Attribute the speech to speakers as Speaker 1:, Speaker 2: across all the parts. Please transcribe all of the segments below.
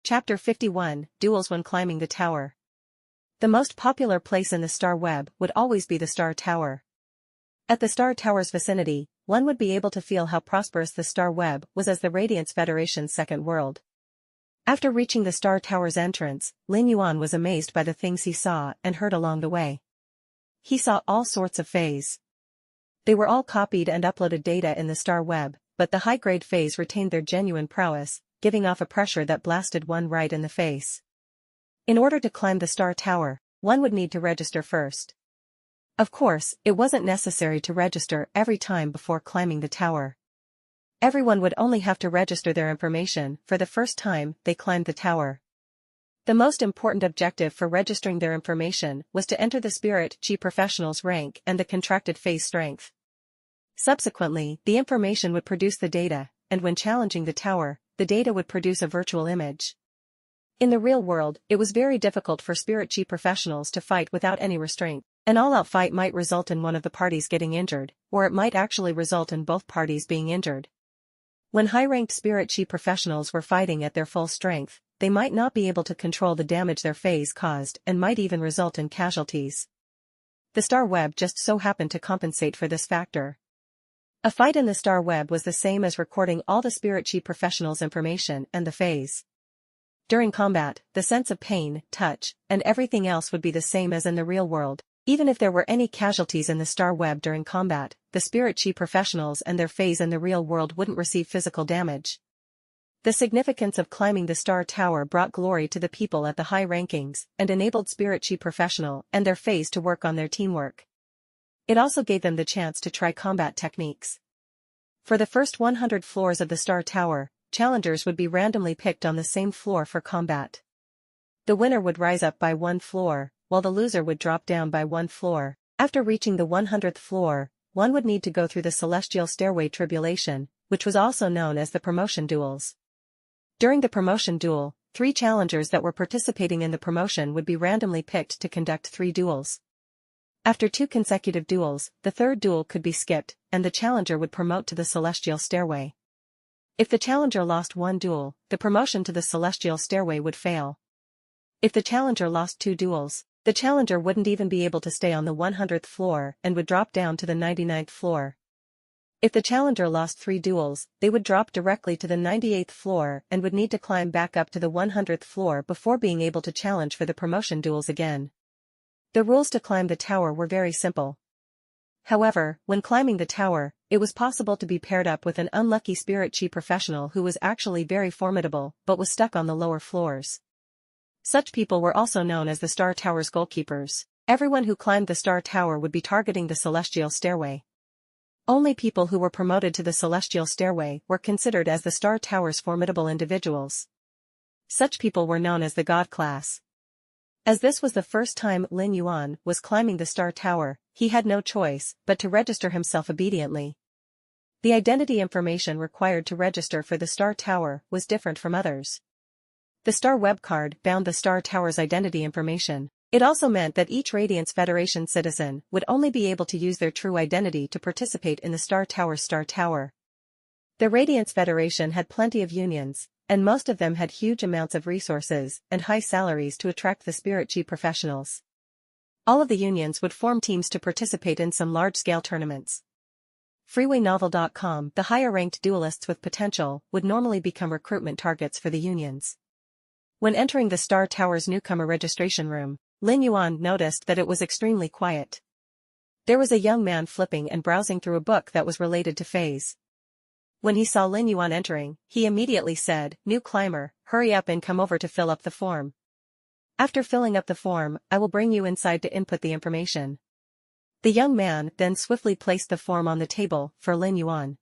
Speaker 1: Chapter 51, Duels when climbing the tower. The most popular place in the star web would always be the star tower. At the star tower's vicinity, one would be able to feel how prosperous the star web was as the Radiance Federation's second world. After reaching the star tower's entrance, Lin Yuan was amazed by the things he saw and heard along the way. He saw all sorts of fays. They were all copied and uploaded data in the star web, but the high-grade fays retained their genuine prowess, giving off a pressure that blasted one right in the face. In order to climb the star tower, one would need to register first. Of course, it wasn't necessary to register every time before climbing the tower. Everyone would only have to register their information for the first time they climbed the tower. The most important objective for registering their information was to enter the Spirit Chi Professional's rank and the contracted phase strength. Subsequently, the information would produce the data, and when challenging the tower, the data would produce a virtual image. In the real world, it was very difficult for Spirit Chi Professionals to fight without any restraint. An all-out fight might result in one of the parties getting injured, or it might actually result in both parties being injured. When high-ranked Spirit Chi Professionals were fighting at their full strength, they might not be able to control the damage their phase caused and might even result in casualties. The star web just so happened to compensate for this factor. A fight in the star web was the same as recording all the Spirit Chi Professionals' information and the phase. During combat, the sense of pain, touch, and everything else would be the same as in the real world. Even if there were any casualties in the star web during combat, the Spirit Chi Professionals and their phase in the real world wouldn't receive physical damage. The significance of climbing the star tower brought glory to the people at the high rankings and enabled Spirit Chi Professional and their phase to work on their teamwork. It also gave them the chance to try combat techniques. For the first 100 floors of the star tower, challengers would be randomly picked on the same floor for combat. The winner would rise up by one floor, while the loser would drop down by one floor. After reaching the 100th floor, one would need to go through the Celestial Stairway Tribulation, which was also known as the promotion duels. During the promotion duel, 3 challengers that were participating in the promotion would be randomly picked to conduct 3 duels. After 2 consecutive duels, the third duel could be skipped, and the challenger would promote to the Celestial Stairway. If the challenger lost 1 duel, the promotion to the Celestial Stairway would fail. If the challenger lost 2 duels, the challenger wouldn't even be able to stay on the 100th floor and would drop down to the 99th floor. If the challenger lost 3 duels, they would drop directly to the 98th floor and would need to climb back up to the 100th floor before being able to challenge for the promotion duels again. The rules to climb the tower were very simple. However, when climbing the tower, it was possible to be paired up with an unlucky Spirit Chi Professional who was actually very formidable but was stuck on the lower floors. Such people were also known as the Star Tower's goalkeepers. Everyone who climbed the Star Tower would be targeting the Celestial Stairway. Only people who were promoted to the Celestial Stairway were considered as the Star Tower's formidable individuals. Such people were known as the God class. As this was the first time Lin Yuan was climbing the Star Tower, he had no choice but to register himself obediently. The identity information required to register for the Star Tower was different from others. The Star Web card bound the Star Tower's identity information. It also meant that each Radiance Federation citizen would only be able to use their true identity to participate in the Star Tower's Star Tower. The Radiance Federation had plenty of unions, and most of them had huge amounts of resources and high salaries to attract the Spirit Chi Professionals. All of the unions would form teams to participate in some large-scale tournaments. FreewayNovel.com. The higher-ranked duelists with potential would normally become recruitment targets for the unions. When entering the Star Tower's newcomer registration room, Lin Yuan noticed that it was extremely quiet. There was a young man flipping and browsing through a book that was related to phase. When he saw Lin Yuan entering, he immediately said, "New climber, hurry up and come over to fill up the form. After filling up the form, I will bring you inside to input the information." The young man then swiftly placed the form on the table for Lin Yuan.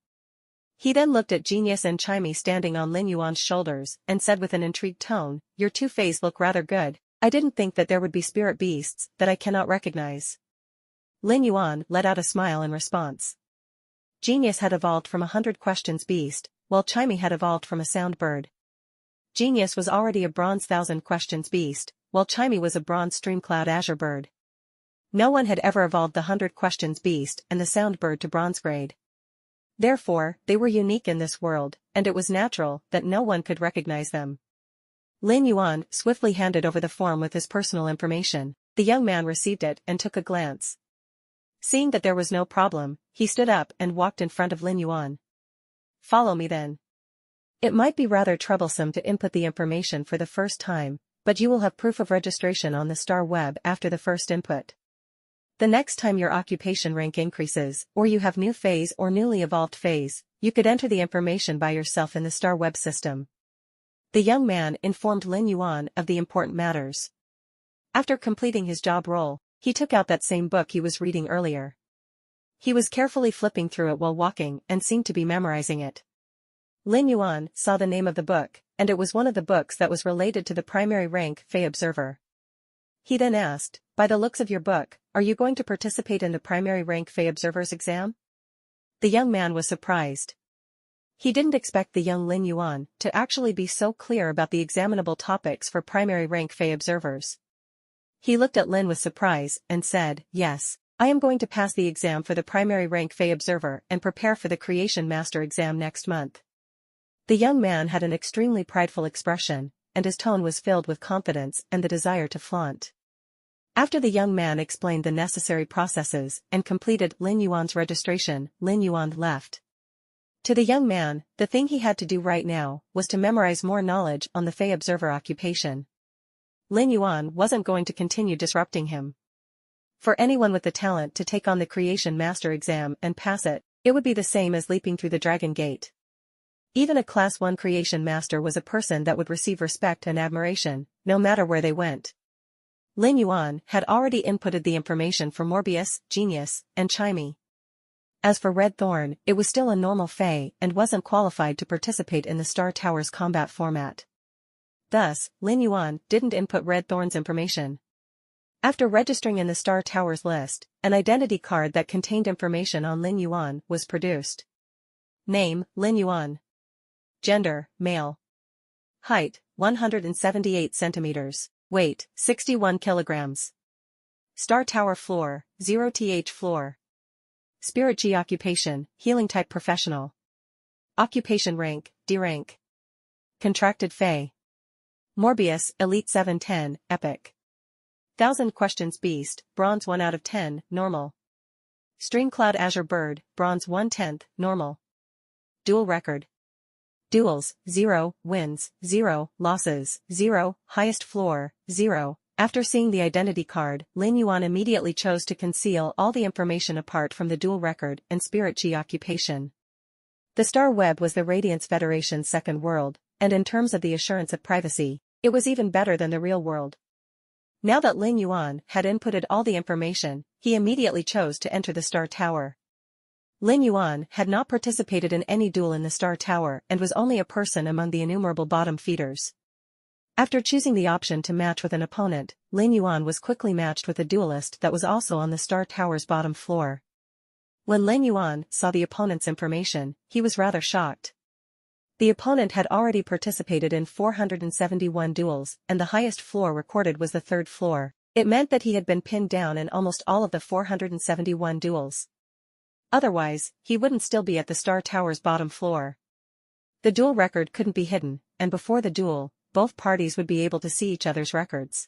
Speaker 1: He then looked at Genius and Chimey standing on Lin Yuan's shoulders and said with an intrigued tone, "Your 2 phase look rather good. I didn't think that there would be spirit beasts that I cannot recognize." Lin Yuan let out a smile in response. Genius had evolved from a 100 questions beast, while Chimey had evolved from a sound bird. Genius was already a bronze 1000 questions beast, while Chimey was a bronze streamcloud azure bird. No one had ever evolved the 100 questions beast and the sound bird to bronze grade. Therefore, they were unique in this world, and it was natural that no one could recognize them. Lin Yuan swiftly handed over the form with his personal information. The young man received it and took a glance. Seeing that there was no problem, he stood up and walked in front of Lin Yuan. Follow me then. It might be rather troublesome to input the information for the first time, but you will have proof of registration on the star web after the first input. The next time your occupation rank increases, or you have new phase or newly evolved phase, you could enter the information by yourself in the star web system. The young man informed Lin Yuan of the important matters. After completing his job role, he took out that same book he was reading earlier. He was carefully flipping through it while walking and seemed to be memorizing it. Lin Yuan saw the name of the book, and it was one of the books that was related to the primary rank Fey Observer. He then asked, by the looks of your book, are you going to participate in the primary rank Fey Observer's exam? The young man was surprised. He didn't expect the young Lin Yuan to actually be so clear about the examinable topics for primary rank Fey Observers. He looked at Lin with surprise and said, yes, I am going to pass the exam for the primary rank Fey Observer and prepare for the Creation Master exam next month. The young man had an extremely prideful expression, and his tone was filled with confidence and the desire to flaunt. After the young man explained the necessary processes and completed Lin Yuan's registration, Lin Yuan left. To the young man, the thing he had to do right now was to memorize more knowledge on the Fey Observer occupation. Lin Yuan wasn't going to continue disrupting him. For anyone with the talent to take on the Creation Master exam and pass it, it would be the same as leaping through the Dragon Gate. Even a Class 1 Creation Master was a person that would receive respect and admiration, no matter where they went. Lin Yuan had already inputted the information for Morbius, Genius, and Chimey. As for Red Thorn, it was still a normal Fey and wasn't qualified to participate in the Star Tower's combat format. Thus, Lin Yuan didn't input Red Thorn's information. After registering in the Star Tower's list, an identity card that contained information on Lin Yuan was produced. Name, Lin Yuan. Gender, male. Height, 178 centimeters. Weight, 61 kilograms. Star Tower floor, 0th floor. Spirit G occupation, healing type professional. Occupation rank, D rank. Contracted Fey. Morbius, Elite 710, Epic. 1000 Questions Beast, Bronze 1 out of 10, Normal. Streamcloud Azure Bird, Bronze 1/10, Normal. Duel record. Duels, 0, wins, 0, losses, 0, highest floor, 0. After seeing the identity card, Lin Yuan immediately chose to conceal all the information apart from the duel record and Spirit G occupation. The Star Web was the Radiance Federation's second world, and in terms of the assurance of privacy, it was even better than the real world. Now that Lin Yuan had inputted all the information, he immediately chose to enter the Star Tower. Lin Yuan had not participated in any duel in the Star Tower and was only a person among the innumerable bottom feeders. After choosing the option to match with an opponent, Lin Yuan was quickly matched with a duelist that was also on the Star Tower's bottom floor. When Lin Yuan saw the opponent's information, he was rather shocked. The opponent had already participated in 471 duels, and the highest floor recorded was the third floor. It meant that he had been pinned down in almost all of the 471 duels. Otherwise, he wouldn't still be at the Star Tower's bottom floor. The duel record couldn't be hidden, and before the duel, both parties would be able to see each other's records.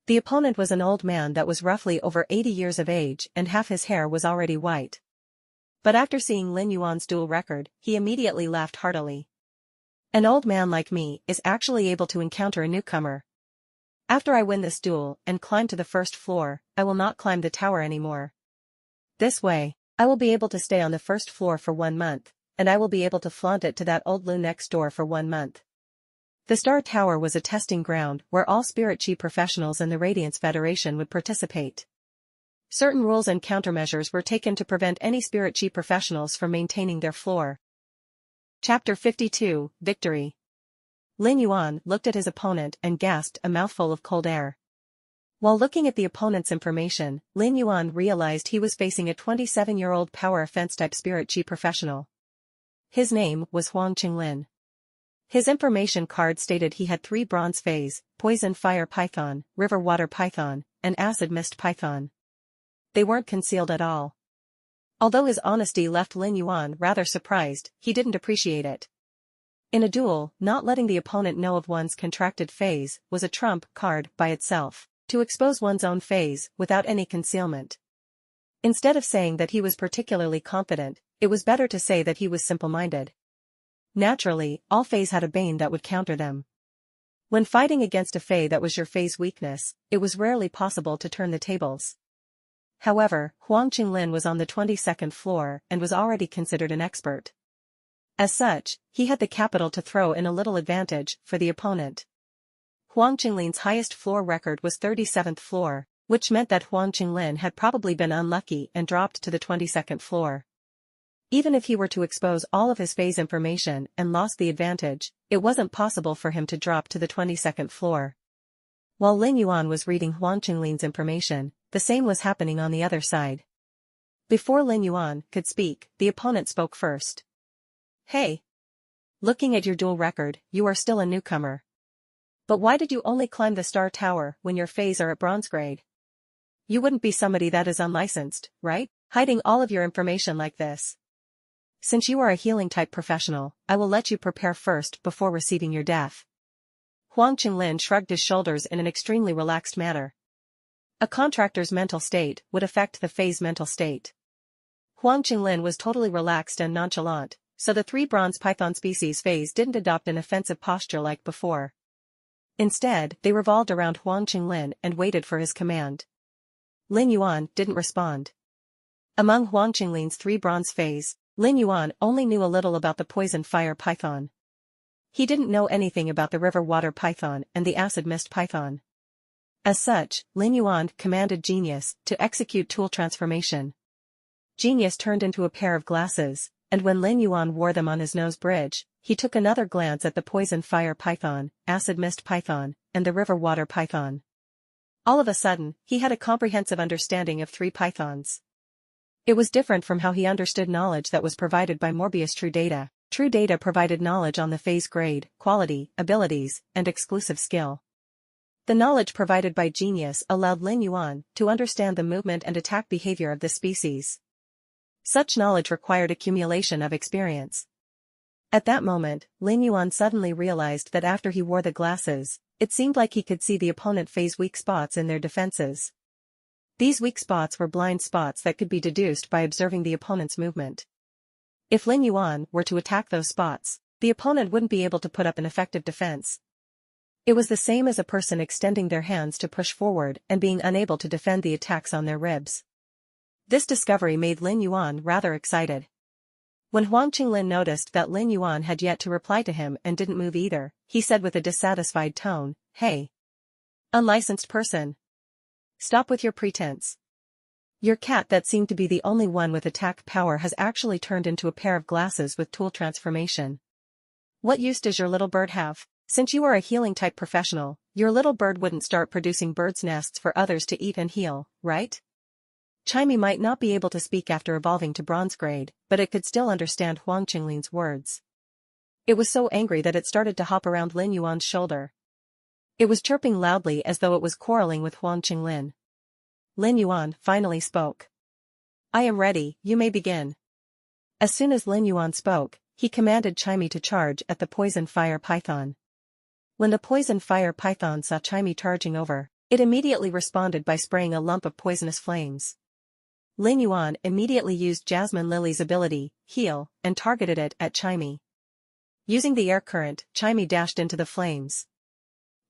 Speaker 1: The opponent was an old man that was roughly over 80 years of age and half his hair was already white. But after seeing Lin Yuan's duel record, he immediately laughed heartily. An old man like me is actually able to encounter a newcomer. After I win this duel and climb to the first floor, I will not climb the tower anymore. This way, I will be able to stay on the first floor for 1 month, and I will be able to flaunt it to that old loon next door for 1 month. The Star Tower was a testing ground where all Spirit Chi professionals in the Radiance Federation would participate. Certain rules and countermeasures were taken to prevent any Spirit Chi professionals from maintaining their floor. Chapter 52, Victory. Lin Yuan looked at his opponent and gasped a mouthful of cold air. While looking at the opponent's information, Lin Yuan realized he was facing a 27-year-old power offense-type Spirit Chi professional. His name was Huang Qinglin. His information card stated he had 3 bronze phase, poison fire python, river water python, and acid mist python. They weren't concealed at all. Although his honesty left Lin Yuan rather surprised, he didn't appreciate it. In a duel, not letting the opponent know of one's contracted phase was a trump card by itself, to expose one's own phase without any concealment. Instead of saying that he was particularly confident, it was better to say that he was simple-minded. Naturally, all phase had a bane that would counter them. When fighting against a phase that was your phase weakness, it was rarely possible to turn the tables. However, Huang Qinglin was on the 22nd floor and was already considered an expert. As such, he had the capital to throw in a little advantage for the opponent. Huang Qinglin's highest floor record was 37th floor, which meant that Huang Qinglin had probably been unlucky and dropped to the 22nd floor. Even if he were to expose all of his phase information and lost the advantage, it wasn't possible for him to drop to the 22nd floor. While Lin Yuan was reading Huang Qinglin's information, the same was happening on the other side. Before Lin Yuan could speak, the opponent spoke first. Hey! Looking at your duel record, you are still a newcomer. But why did you only climb the Star Tower when your phase are at bronze grade? You wouldn't be somebody that is unlicensed, right? Hiding all of your information like this. Since you are a healing type professional, I will let you prepare first before receiving your death. Huang Qinglin shrugged his shoulders in an extremely relaxed manner. A contractor's mental state would affect the phase mental state. Huang Qinglin was totally relaxed and nonchalant, so the three bronze python species phase didn't adopt an offensive posture like before. Instead, they revolved around Huang Qinglin and waited for his command. Lin Yuan didn't respond. Among Huang Qinglin's three bronze phase, Lin Yuan only knew a little about the poison fire python. He didn't know anything about the river water python and the acid mist python. As such, Lin Yuan commanded Genius to execute tool transformation. Genius turned into a pair of glasses, and when Lin Yuan wore them on his nose bridge, he took another glance at the poison fire python, acid mist python, and the river water python. All of a sudden, he had a comprehensive understanding of three pythons. It was different from how he understood knowledge that was provided by Morbius True Data. True Data provided knowledge on the phase grade, quality, abilities, and exclusive skill. The knowledge provided by Genius allowed Lin Yuan to understand the movement and attack behavior of the species. Such knowledge required accumulation of experience. At that moment, Lin Yuan suddenly realized that after he wore the glasses, it seemed like he could see the opponent phase weak spots in their defenses. These weak spots were blind spots that could be deduced by observing the opponent's movement. If Lin Yuan were to attack those spots, the opponent wouldn't be able to put up an effective defense. It was the same as a person extending their hands to push forward and being unable to defend the attacks on their ribs. This discovery made Lin Yuan rather excited. When Huang Qinglin noticed that Lin Yuan had yet to reply to him and didn't move either, he said with a dissatisfied tone, "Hey! Unlicensed person! Stop with your pretense. Your cat that seemed to be the only one with attack power has actually turned into a pair of glasses with tool transformation. What use does your little bird have? Since you are a healing type professional, your little bird wouldn't start producing birds' nests for others to eat and heal, right?" Chimey might not be able to speak after evolving to bronze grade, but it could still understand Huang Qinglin's words. It was so angry that it started to hop around Lin Yuan's shoulder. It was chirping loudly as though it was quarreling with Huang Qinglin. Lin Yuan finally spoke. "I am ready, you may begin." As soon as Lin Yuan spoke, he commanded Chimey to charge at the poison fire python. When the poison fire python saw Chimey charging over, it immediately responded by spraying a lump of poisonous flames. Lin Yuan immediately used Jasmine Lily's ability, Heal, and targeted it at Chimey. Using the air current, Chimey dashed into the flames.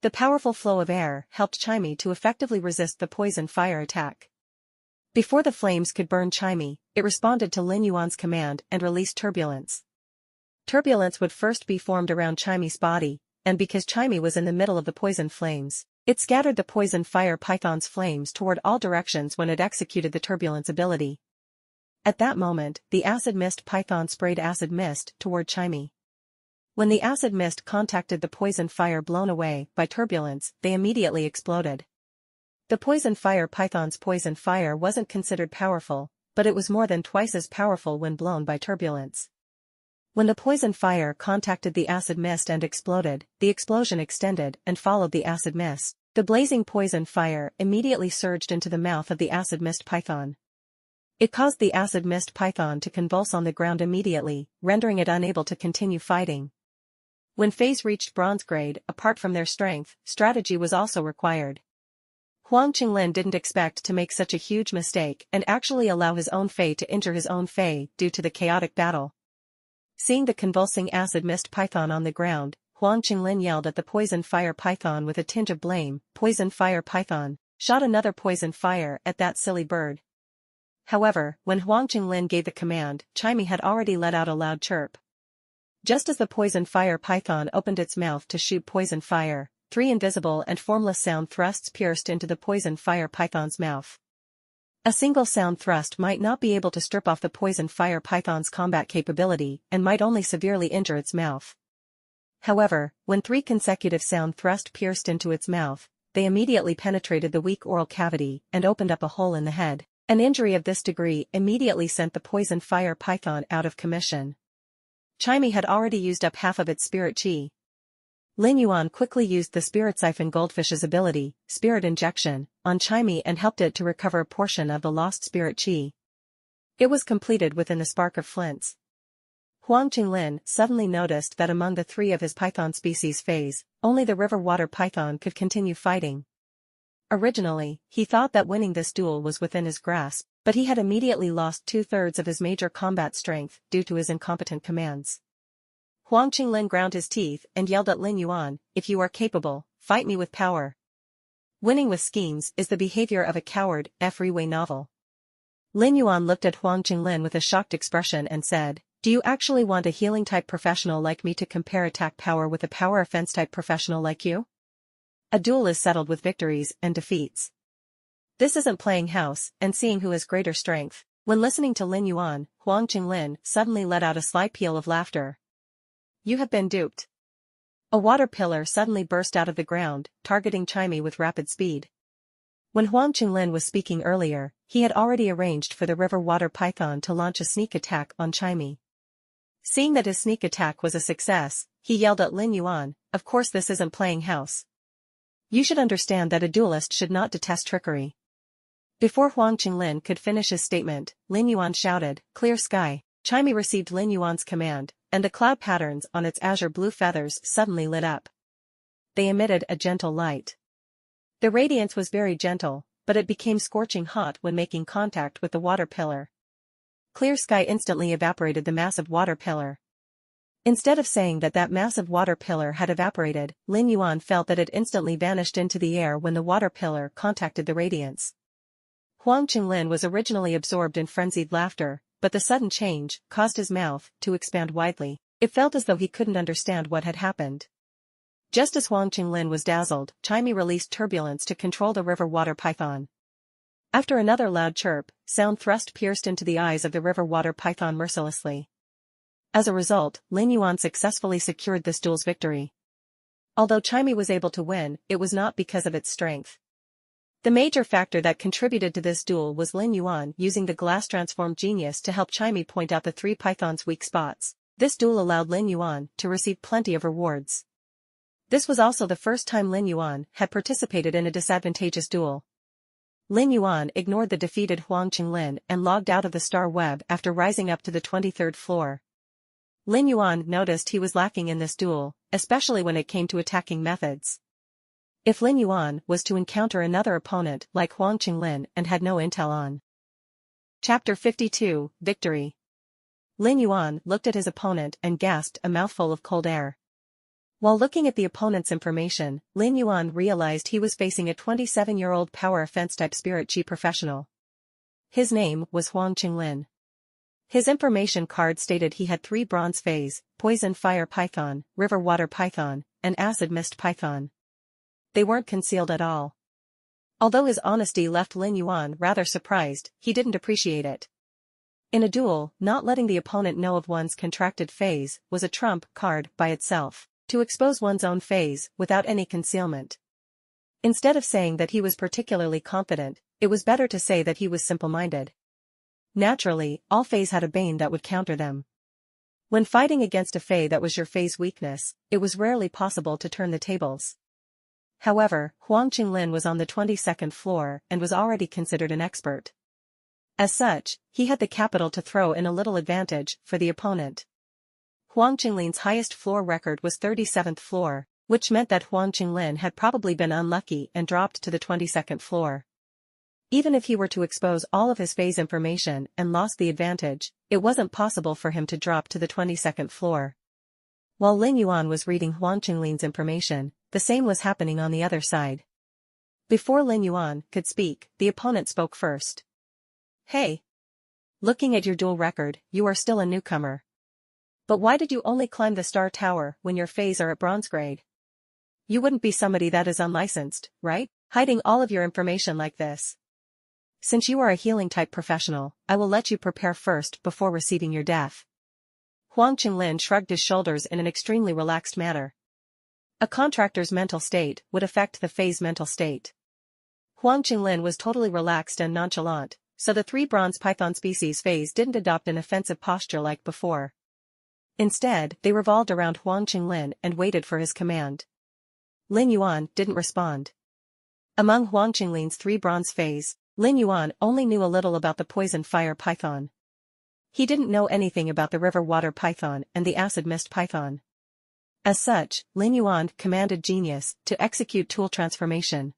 Speaker 1: The powerful flow of air helped Chimey to effectively resist the poison fire attack. Before the flames could burn Chimey, it responded to Lin Yuan's command and released turbulence. Turbulence would first be formed around Chimey's body, and because Chimey was in the middle of the poison flames, it scattered the poison fire python's flames toward all directions when it executed the turbulence ability. At that moment, the acid mist python sprayed acid mist toward Chimey. When the acid mist contacted the poison fire blown away by turbulence, they immediately exploded. The poison fire python's poison fire wasn't considered powerful, but it was more than twice as powerful when blown by turbulence. When the poison fire contacted the acid mist and exploded, the explosion extended and followed the acid mist. The blazing poison fire immediately surged into the mouth of the acid mist python. It caused the acid mist python to convulse on the ground immediately, rendering it unable to continue fighting. When Fays reached bronze grade, apart from their strength, strategy was also required. Huang Qinglin didn't expect to make such a huge mistake and actually allow his own Fei to injure his own Fei due to the chaotic battle. Seeing the convulsing acid mist python on the ground, Huang Qinglin yelled at the poison fire python with a tinge of blame. Poison fire python shot another poison fire at that silly bird. However, when Huang Qinglin gave the command, Chimey had already let out a loud chirp. Just as the poison fire python opened its mouth to shoot poison fire, 3 invisible and formless sound thrusts pierced into the poison fire python's mouth. A single sound thrust might not be able to strip off the poison fire python's combat capability and might only severely injure its mouth. However, when 3 consecutive sound thrusts pierced into its mouth, they immediately penetrated the weak oral cavity and opened up a hole in the head. An injury of this degree immediately sent the poison fire python out of commission. Chimey had already used up half of its spirit chi. Lin Yuan quickly used the spirit siphon goldfish's ability, spirit injection, on Chimey and helped it to recover a portion of the lost spirit chi. It was completed within the spark of flints. Huang Qinglin suddenly noticed that among the 3 of his python species Fays, only the river water python could continue fighting. Originally, he thought that winning this duel was within his grasp, but he had immediately lost 2/3 of his major combat strength due to his incompetent commands. Huang Qinglin ground his teeth and yelled at Lin Yuan, "If you are capable, fight me with power. Winning with schemes is the behavior of a coward." Freeway novel. Lin Yuan looked at Huang Qinglin with a shocked expression and said, "Do you actually want a healing-type professional like me to compare attack power with a power offense-type professional like you? A duel is settled with victories and defeats. This isn't playing house and seeing who has greater strength." When listening to Lin Yuan, Huang Qinglin suddenly let out a sly peal of laughter. "You have been duped." A water pillar suddenly burst out of the ground, targeting Chimey with rapid speed. When Huang Qinglin was speaking earlier, he had already arranged for the river water python to launch a sneak attack on Chimey. Seeing that his sneak attack was a success, he yelled at Lin Yuan, "Of course this isn't playing house. You should understand that a duelist should not detest trickery." Before Huang Qinglin could finish his statement, Lin Yuan shouted, "Clear sky." Chimey received Lin Yuan's command, and the cloud patterns on its azure blue feathers suddenly lit up. They emitted a gentle light. The radiance was very gentle, but it became scorching hot when making contact with the water pillar. Clear sky instantly evaporated the massive water pillar. Instead of saying that that massive water pillar had evaporated, Lin Yuan felt that it instantly vanished into the air when the water pillar contacted the radiance. Huang Qinglin was originally absorbed in frenzied laughter, but the sudden change caused his mouth to expand widely. It felt as though he couldn't understand what had happened. Just as Huang Qinglin was dazzled, Chimey released turbulence to control the river water python. After another loud chirp, sound thrust pierced into the eyes of the river water python mercilessly. As a result, Lin Yuan successfully secured this duel's victory. Although Chimey was able to win, it was not because of its strength. The major factor that contributed to this duel was Lin Yuan using the glass transform genius to help Chimey point out the 3 pythons' weak spots. This duel allowed Lin Yuan to receive plenty of rewards. This was also the first time Lin Yuan had participated in a disadvantageous duel. Lin Yuan ignored the defeated Huang Qinglin and logged out of the star web after rising up to the 23rd floor. Lin Yuan noticed he was lacking in this duel, especially when it came to attacking methods. If Lin Yuan was to encounter another opponent like Huang Qinglin and had no intel on. Chapter 52, Victory. Lin Yuan looked at his opponent and gasped a mouthful of cold air. While looking at the opponent's information, Lin Yuan realized he was facing a 27-year-old power offense-type spirit chi professional. His name was Huang Qinglin. His information card stated he had 3 bronze Fays, poison fire python, river water python, and acid mist python. They weren't concealed at all. Although his honesty left Lin Yuan rather surprised, he didn't appreciate it. In a duel, not letting the opponent know of one's contracted phase was a trump card by itself, to expose one's own phase without any concealment. Instead of saying that he was particularly confident, it was better to say that he was simple-minded. Naturally, all Fays had a bane that would counter them. When fighting against a Fay that was your Fay's weakness, it was rarely possible to turn the tables. However, Huang Qinglin was on the 22nd floor and was already considered an expert. As such, he had the capital to throw in a little advantage for the opponent. Huang Qinglin's highest floor record was 37th floor, which meant that Huang Qinglin had probably been unlucky and dropped to the 22nd floor. Even if he were to expose all of his phase information and lost the advantage, it wasn't possible for him to drop to the 22nd floor. While Lin Yuan was reading Huang Qinglin's information, the same was happening on the other side. Before Lin Yuan could speak, the opponent spoke first. Hey! Looking at your duel record, you are still a newcomer. But why did you only climb the Star Tower when your phase are at bronze grade? You wouldn't be somebody that is unlicensed, right? Hiding all of your information like this. Since you are a healing-type professional, I will let you prepare first before receiving your death. Huang Qinglin shrugged his shoulders in an extremely relaxed manner. A contractor's mental state would affect the phase mental state. Huang Qinglin was totally relaxed and nonchalant, so the three bronze python species phase didn't adopt an offensive posture like before. Instead, they revolved around Huang Qinglin and waited for his command. Lin Yuan didn't respond. Among Huang Qinglin's three bronze phase, Lin Yuan only knew a little about the poison fire python. He didn't know anything about the river water python and the acid mist python. As such, Lin Yuan commanded Genius to execute tool transformation.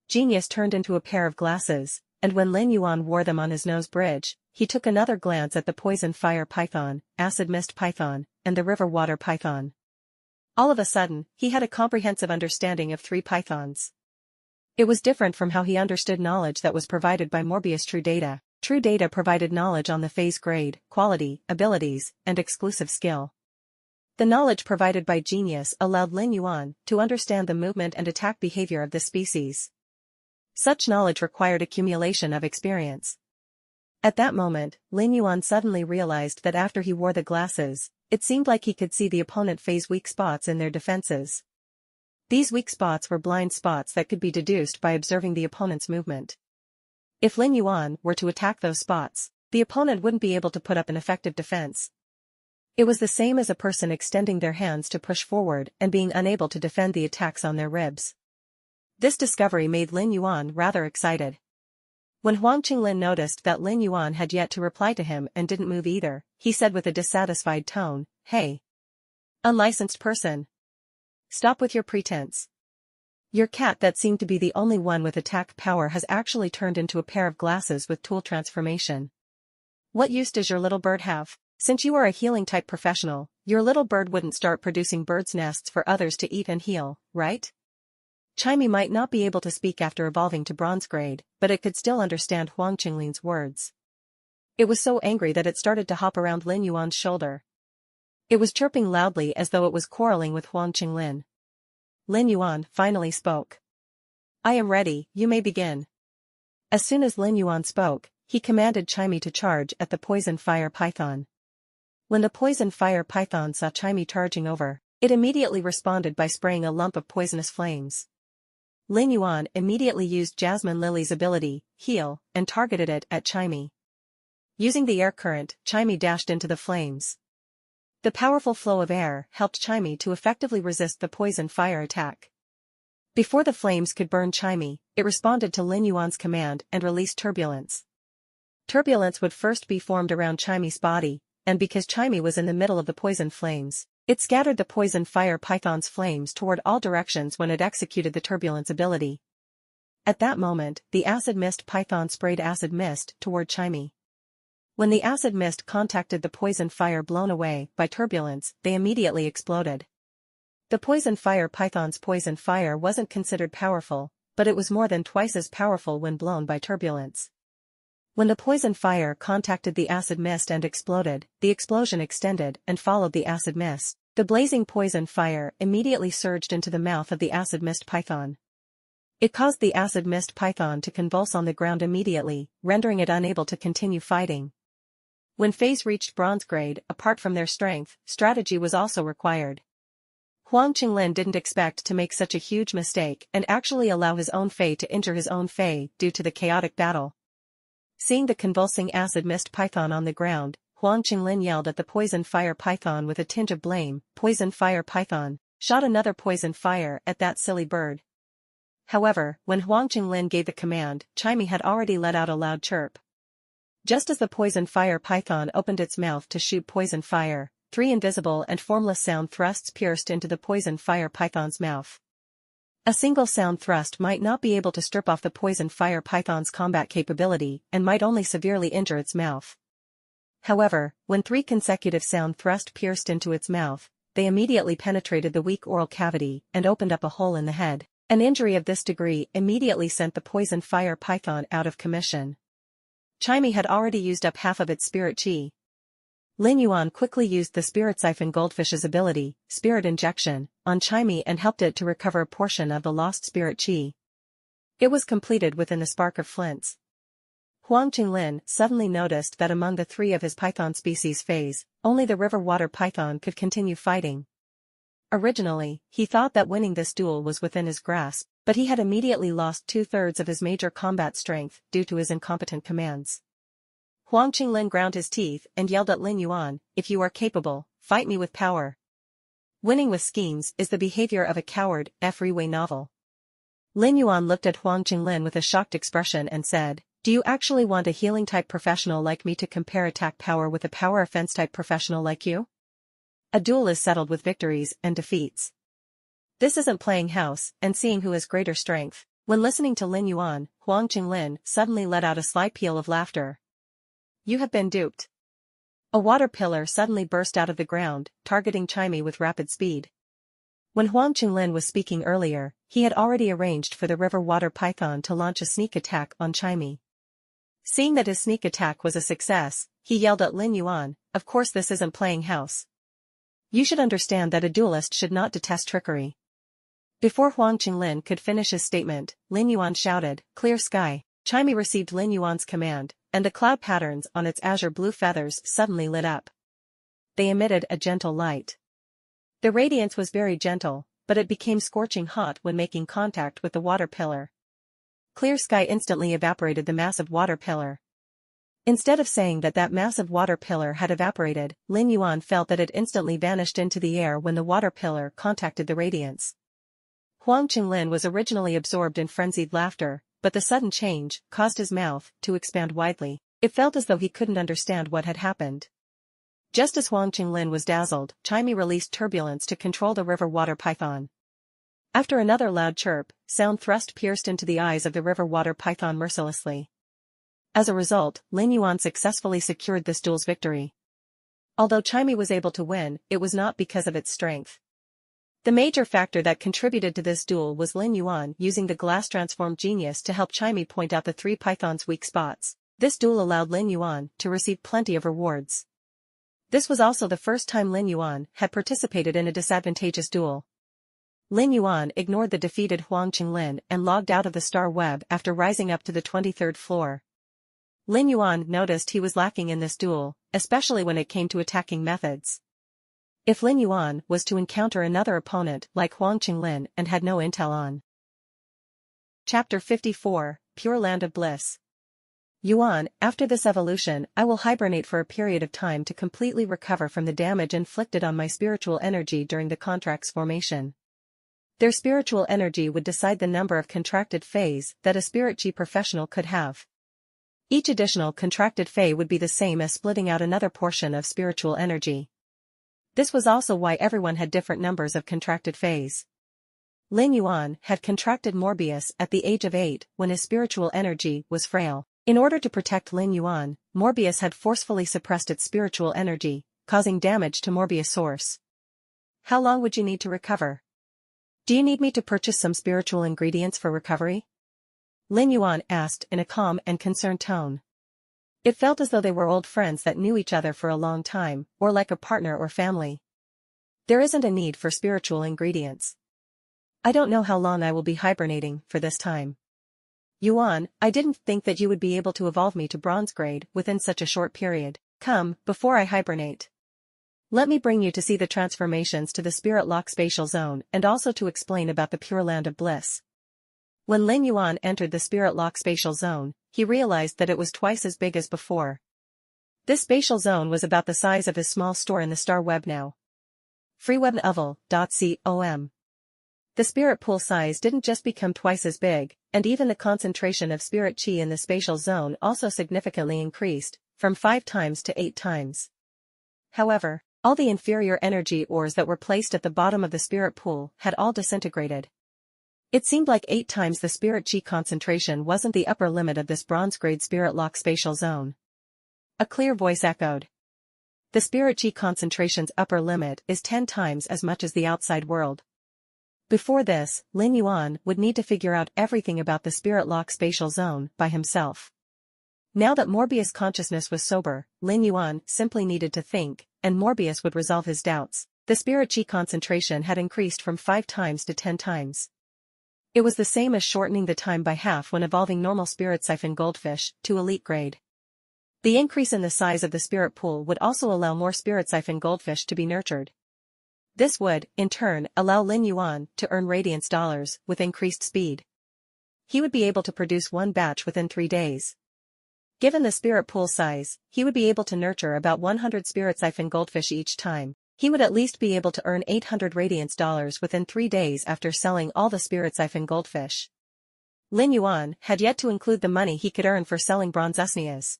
Speaker 1: Genius turned into a pair of glasses, and when Lin Yuan wore them on his nose bridge, he took another glance at the poison fire python, acid mist python, and the river water python. All of a sudden, he had a comprehensive understanding of three pythons. It was different from how he understood knowledge that was provided by Morbius True Data. True Data provided knowledge on the phase grade, quality, abilities, and exclusive skill. The knowledge provided by Genius allowed Lin Yuan to understand the movement and attack behavior of the species. Such knowledge required accumulation of experience. At that moment, Lin Yuan suddenly realized that after he wore the glasses, it seemed like he could see the opponent phase weak spots in their defenses. These weak spots were blind spots that could be deduced by observing the opponent's movement. If Lin Yuan were to attack those spots, the opponent wouldn't be able to put up an effective defense. It was the same as a person extending their hands to push forward and being unable to defend the attacks on their ribs. This discovery made Lin Yuan rather excited. When Huang Qinglin noticed that Lin Yuan had yet to reply to him and didn't move either, he said with a dissatisfied tone, "Hey! Unlicensed person! Stop with your pretense. Your cat that seemed to be the only one with attack power has actually turned into a pair of glasses with tool transformation. What use does your little bird have? Since you are a healing-type professional, your little bird wouldn't start producing birds' nests for others to eat and heal, right?" Chimey might not be able to speak after evolving to bronze grade, but it could still understand Huang Qinglin's words. It was so angry that it started to hop around Lin Yuan's shoulder. It was chirping loudly as though it was quarreling with Huang Qinglin. Lin Yuan finally spoke. "I am ready, you may begin." As soon as Lin Yuan spoke, he commanded Chimey to charge at the poison fire python. When the poison fire python saw Chimey charging over, it immediately responded by spraying a lump of poisonous flames. Lin Yuan immediately used Jasmine Lily's ability, Heal, and targeted it at Chimey. Using the air current, Chimey dashed into the flames. The powerful flow of air helped Chimey to effectively resist the poison fire attack. Before the flames could burn Chimey, it responded to Lin Yuan's command and released turbulence. Turbulence would first be formed around Chimey's body, and because Chimey was in the middle of the poison flames, it scattered the poison fire python's flames toward all directions when it executed the turbulence ability. At that moment, the acid mist python sprayed acid mist toward Chimey. When the acid mist contacted the poison fire blown away by turbulence, they immediately exploded. The poison fire python's poison fire wasn't considered powerful, but it was more than twice as powerful when blown by turbulence. When the poison fire contacted the acid mist and exploded, the explosion extended and followed the acid mist. The blazing poison fire immediately surged into the mouth of the acid mist python. It caused the acid mist python to convulse on the ground immediately, rendering it unable to continue fighting. When phase reached bronze grade, apart from their strength, strategy was also required. Huang Qinglin didn't expect to make such a huge mistake and actually allow his own Fei to injure his own Fei due to the chaotic battle. Seeing the convulsing acid mist python on the ground, Huang Qinglin yelled at the poison fire python with a tinge of blame. Poison fire python, shot another poison fire at that silly bird. However, when Huang Qinglin gave the command, Chimey had already let out a loud chirp. Just as the poison fire python opened its mouth to shoot poison fire, 3 invisible and formless sound thrusts pierced into the poison fire python's mouth. A single sound thrust might not be able to strip off the poison fire python's combat capability and might only severely injure its mouth. However, when 3 consecutive sound thrusts pierced into its mouth, they immediately penetrated the weak oral cavity and opened up a hole in the head. An injury of this degree immediately sent the poison fire python out of commission. Chimey had already used up half of its spirit chi. Lin Yuan quickly used the Spirit Siphon Goldfish's ability, Spirit Injection, on Chimey and helped it to recover a portion of the lost spirit chi. It was completed within the spark of flints. Huang Qinglin suddenly noticed that among the 3 of his python species phase, only the river water python could continue fighting. Originally, he thought that winning this duel was within his grasp, but he had immediately lost 2/3 of his major combat strength due to his incompetent commands. Huang Qinglin ground his teeth and yelled at Lin Yuan, "If you are capable, fight me with power." Winning with schemes is the behavior of a coward, Freeway novel. Lin Yuan looked at Huang Qinglin with a shocked expression and said, "Do you actually want a healing-type professional like me to compare attack power with a power offense-type professional like you? A duel is settled with victories and defeats. This isn't playing house and seeing who has greater strength." When listening to Lin Yuan, Huang Qinglin suddenly let out a sly peal of laughter. "You have been duped." A water pillar suddenly burst out of the ground, targeting Chimey with rapid speed. When Huang Qinglin was speaking earlier, he had already arranged for the river water python to launch a sneak attack on Chimey. Seeing that his sneak attack was a success, he yelled at Lin Yuan, "Of course this isn't playing house. You should understand that a duelist should not detest trickery." Before Huang Qinglin could finish his statement, Lin Yuan shouted, "Clear sky." Chimey received Lin Yuan's command, and the cloud patterns on its azure blue feathers suddenly lit up. They emitted a gentle light. The radiance was very gentle, but it became scorching hot when making contact with the water pillar. Clear sky instantly evaporated the massive water pillar. Instead of saying that that massive water pillar had evaporated, Lin Yuan felt that it instantly vanished into the air when the water pillar contacted the radiance. Huang Qinglin was originally absorbed in frenzied laughter, but the sudden change caused his mouth to expand widely. It felt as though he couldn't understand what had happened. Just as Huang Qinglin was dazzled, Chimey released turbulence to control the river water python. After another loud chirp, sound thrust pierced into the eyes of the river water python mercilessly. As a result, Lin Yuan successfully secured this duel's victory. Although Chimey was able to win, it was not because of its strength. The major factor that contributed to this duel was Lin Yuan using the glass transform genius to help Chimey point out the 3 pythons' weak spots. This duel allowed Lin Yuan to receive plenty of rewards. This was also the first time Lin Yuan had participated in a disadvantageous duel. Lin Yuan ignored the defeated Huang Qinglin and logged out of the star web after rising up to the 23rd floor. Lin Yuan noticed he was lacking in this duel, especially when it came to attacking methods. If Lin Yuan was to encounter another opponent like Huang Qinglin and had no intel on. Chapter 54, Pure Land of Bliss. Yuan, after this evolution, I will hibernate for a period of time to completely recover from the damage inflicted on my spiritual energy during the contract's formation. Their spiritual energy would decide the number of contracted phase that a spirit chi professional could have. Each additional contracted phase would be the same as splitting out another portion of spiritual energy. This was also why everyone had different numbers of contracted phase. Lin Yuan had contracted Morbius at the age of 8 when his spiritual energy was frail. In order to protect Lin Yuan, Morbius had forcefully suppressed its spiritual energy, causing damage to Morbius' source. How long would you need to recover? Do you need me to purchase some spiritual ingredients for recovery? Lin Yuan asked in a calm and concerned tone. It felt as though they were old friends that knew each other for a long time, or like a partner or family. There isn't a need for spiritual ingredients. I don't know how long I will be hibernating for this time. Yuan, I didn't think that you would be able to evolve me to bronze grade within such a short period. Come, before I hibernate. Let me bring you to see the transformations to the Spirit Lock spatial zone and also to explain about the Pure Land of Bliss. When Lin Yuan entered the Spirit Lock spatial zone, he realized that it was twice as big as before. This spatial zone was about the size of his small store in the star web now. freewebnovel.com. The spirit pool size didn't just become twice as big, and even the concentration of spirit chi in the spatial zone also significantly increased, from 5 times to 8 times. However, All the inferior energy ores that were placed at the bottom of the spirit pool had all disintegrated. It seemed like 8 times the spirit chi concentration wasn't the upper limit of this bronze-grade spirit lock spatial zone. A clear voice echoed. The spirit chi concentration's upper limit is 10 times as much as the outside world. Before this, Lin Yuan would need to figure out everything about the spirit lock spatial zone by himself. Now that Morbius' consciousness was sober, Lin Yuan simply needed to think, and Morbius would resolve his doubts. The spirit chi concentration had increased from 5 times to 10 times. It was the same as shortening the time by half when evolving normal spirit siphon goldfish to elite grade. The increase in the size of the spirit pool would also allow more spirit siphon goldfish to be nurtured. This would, in turn, allow Lin Yuan to earn radiance dollars with increased speed. He would be able to produce 1 batch within 3 days. Given the spirit pool size, he would be able to nurture about 100 spirit siphon goldfish each time. He would at least be able to earn 800 radiance dollars within 3 days after selling all the spirit siphon goldfish. Lin Yuan had yet to include the money he could earn for selling bronze usnias.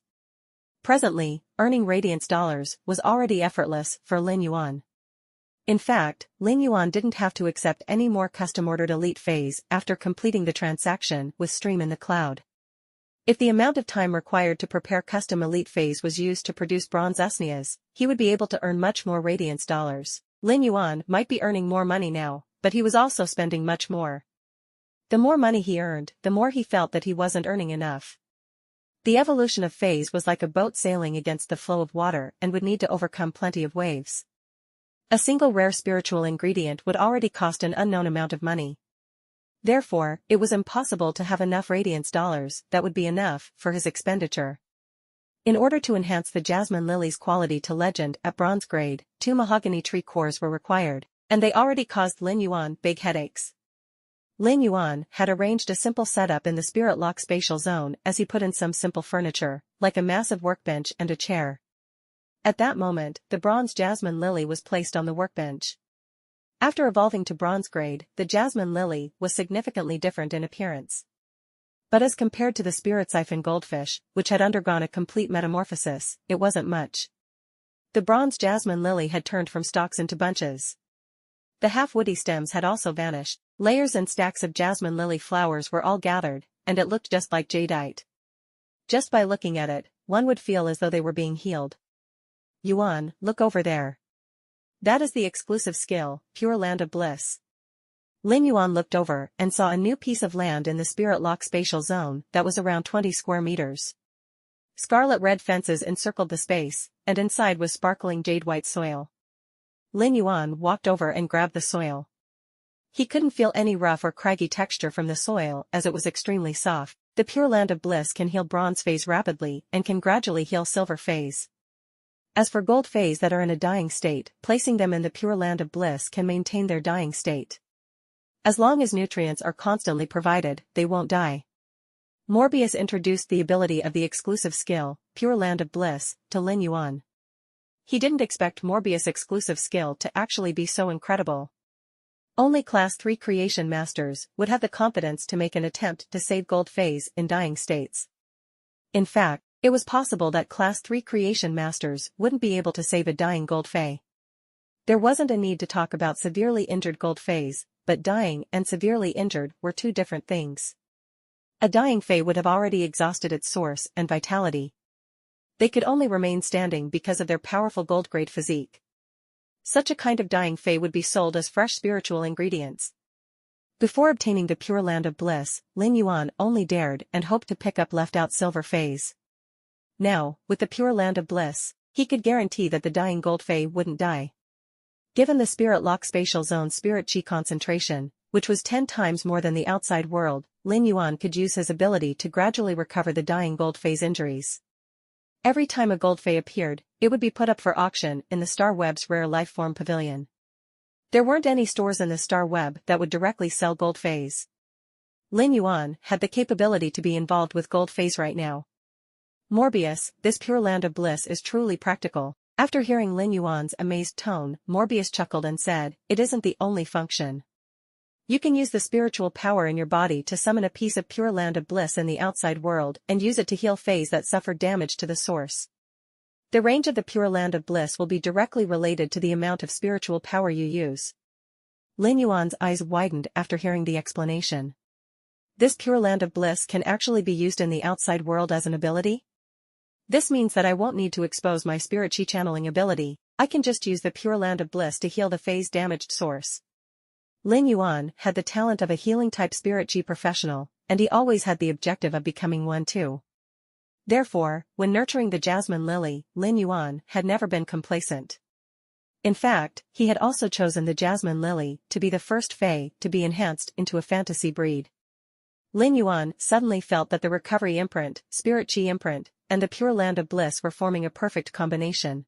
Speaker 1: Presently, earning radiance dollars was already effortless for Lin Yuan. In fact, Lin Yuan didn't have to accept any more custom-ordered elite phase after completing the transaction with Stream in the Cloud. If the amount of time required to prepare custom elite phase was used to produce bronze usnias, he would be able to earn much more radiance dollars. Lin Yuan might be earning more money now, but he was also spending much more. The more money he earned, the more he felt that he wasn't earning enough. The evolution of phase was like a boat sailing against the flow of water and would need to overcome plenty of waves. A single rare spiritual ingredient would already cost an unknown amount of money. Therefore, it was impossible to have enough radiance dollars that would be enough for his expenditure. In order to enhance the Jasmine Lily's quality to legend at bronze grade, 2 mahogany tree cores were required, and they already caused Lin Yuan big headaches. Lin Yuan had arranged a simple setup in the spirit lock spatial zone as he put in some simple furniture, like a massive workbench and a chair. At that moment, the bronze Jasmine Lily was placed on the workbench. After evolving to bronze grade, the Jasmine Lily was significantly different in appearance. But as compared to the spirit siphon goldfish, which had undergone a complete metamorphosis, it wasn't much. The bronze Jasmine Lily had turned from stalks into bunches. The half-woody stems had also vanished. Layers and stacks of Jasmine Lily flowers were all gathered, and it looked just like jadeite. Just by looking at it, one would feel as though they were being healed. Yuan, look over there. That is the exclusive skill, Pure Land of Bliss. Lin Yuan looked over and saw a new piece of land in the spirit lock spatial zone that was around 20 square meters. Scarlet red fences encircled the space, and inside was sparkling jade white soil. Lin Yuan walked over and grabbed the soil. He couldn't feel any rough or craggy texture from the soil as it was extremely soft. The Pure Land of Bliss can heal bronze phase rapidly and can gradually heal silver phase. As for gold phase that are in a dying state, placing them in the Pure Land of Bliss can maintain their dying state. As long as nutrients are constantly provided, they won't die. Morbius introduced the ability of the exclusive skill, Pure Land of Bliss, to Lin Yuan. He didn't expect Morbius' exclusive skill to actually be so incredible. Only Class 3 creation masters would have the confidence to make an attempt to save gold phase in dying states. In fact, it was possible that Class 3 creation masters wouldn't be able to save a dying gold fae. There wasn't a need to talk about severely injured gold phase, but dying and severely injured were 2 different things. A dying fae would have already exhausted its source and vitality. They could only remain standing because of their powerful gold-grade physique. Such a kind of dying fae would be sold as fresh spiritual ingredients. Before obtaining the Pure Land of Bliss, Lin Yuan only dared and hoped to pick up left-out silver phase. Now, with the Pure Land of Bliss, he could guarantee that the dying gold fae wouldn't die. Given the spirit lock spatial zone spirit chi concentration, which was 10 times more than the outside world, Lin Yuan could use his ability to gradually recover the dying gold phase injuries. Every time a gold fae appeared, it would be put up for auction in the Star Web's Rare Lifeform Pavilion. There weren't any stores in the Star Web that would directly sell gold phase. Lin Yuan had the capability to be involved with gold phase right now. Morbius, this Pure Land of Bliss is truly practical. After hearing Lin Yuan's amazed tone, Morbius chuckled and said, "It isn't the only function. You can use the spiritual power in your body to summon a piece of Pure Land of Bliss in the outside world and use it to heal phase that suffered damage to the source. The range of the Pure Land of Bliss will be directly related to the amount of spiritual power you use. Lin Yuan's eyes widened after hearing the explanation. This Pure Land of Bliss can actually be used in the outside world as an ability? This means that I won't need to expose my spirit chi channeling ability, I can just use the Pure Land of Bliss to heal the phase damaged source. Lin Yuan had the talent of a healing-type spirit chi professional, and he always had the objective of becoming one too. Therefore, when nurturing the Jasmine Lily, Lin Yuan had never been complacent. In fact, he had also chosen the Jasmine Lily to be the first Fae to be enhanced into a fantasy breed. Lin Yuan suddenly felt that the recovery imprint, spirit chi imprint, and the Pure Land of Bliss were forming a perfect combination.